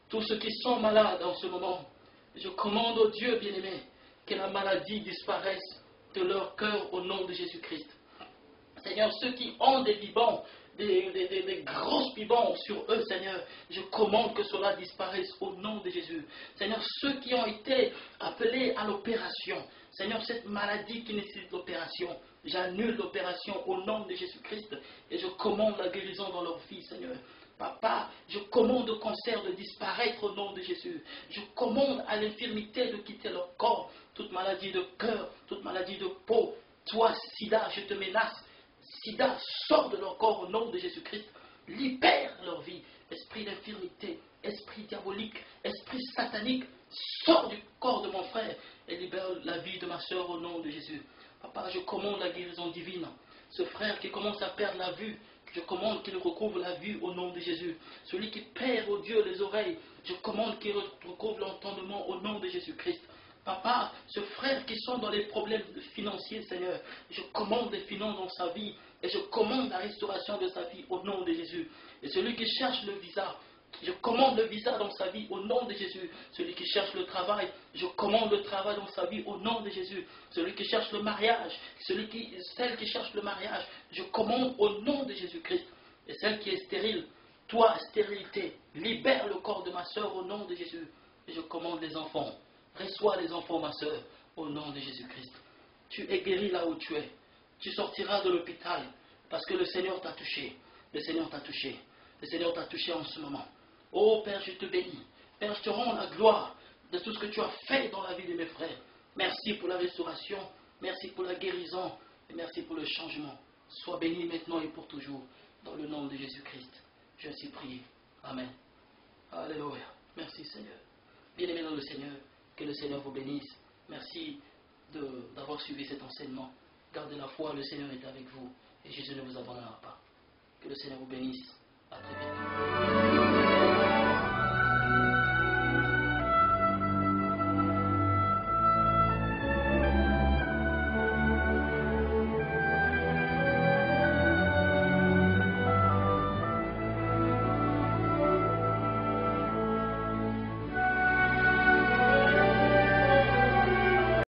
Speaker 2: Tous ceux qui sont malades en ce moment, je commande au Dieu bien-aimé que la maladie disparaisse de leur cœur au nom de Jésus-Christ. Seigneur, ceux qui ont des bibons, des grosses bibons sur eux, Seigneur, je commande que cela disparaisse au nom de Jésus. Seigneur, ceux qui ont été appelés à l'opération, Seigneur, cette maladie qui nécessite l'opération, j'annule l'opération au nom de Jésus-Christ et je commande la guérison dans leur vie, Seigneur. Papa, je commande au cancer de disparaître au nom de Jésus. Je commande à l'infirmité de quitter leur corps. Toute maladie de cœur, toute maladie de peau. Toi, sida, je te menace. Sida, sors de leur corps au nom de Jésus-Christ. Libère leur vie. Esprit d'infirmité, esprit diabolique, esprit satanique, sors du corps de mon frère et libère la vie de ma soeur au nom de Jésus. Papa, je commande la guérison divine. Ce frère qui commence à perdre la vue, je commande qu'il recouvre la vue au nom de Jésus. Celui qui perd, oh Dieu, les oreilles, je commande qu'il recouvre l'entendement au nom de Jésus-Christ. Papa, ce frère qui sont dans les problèmes financiers, Seigneur, je commande les finances dans sa vie et je commande la restauration de sa vie au nom de Jésus. Et celui qui cherche le visa, je commande le visa dans sa vie au nom de Jésus. Celui qui cherche le travail, je commande le travail dans sa vie au nom de Jésus. Celui qui cherche le mariage, celle qui cherche le mariage, je commande au nom de Jésus-Christ. Et celle qui est stérile, toi, stérilité, libère le corps de ma soeur au nom de Jésus. Et je commande les enfants. Reçois les enfants, ma soeur, au nom de Jésus-Christ. Tu es guéri là où tu es. Tu sortiras de l'hôpital parce que le Seigneur t'a touché. Le Seigneur t'a touché. Le Seigneur t'a touché en ce moment. Oh Père, je te bénis. Père, je te rends la gloire de tout ce que tu as fait dans la vie de mes frères. Merci pour la restauration. Merci pour la guérison. Et merci pour le changement. Sois béni maintenant et pour toujours. Dans le nom de Jésus-Christ. Je suis prié. Amen. Alléluia. Merci Seigneur. Bien-aimé dans le Seigneur. Que le Seigneur vous bénisse. Merci d'avoir suivi cet enseignement. Gardez la foi, le Seigneur est avec vous et Jésus ne vous abandonnera pas. Que le Seigneur vous bénisse. À très vite.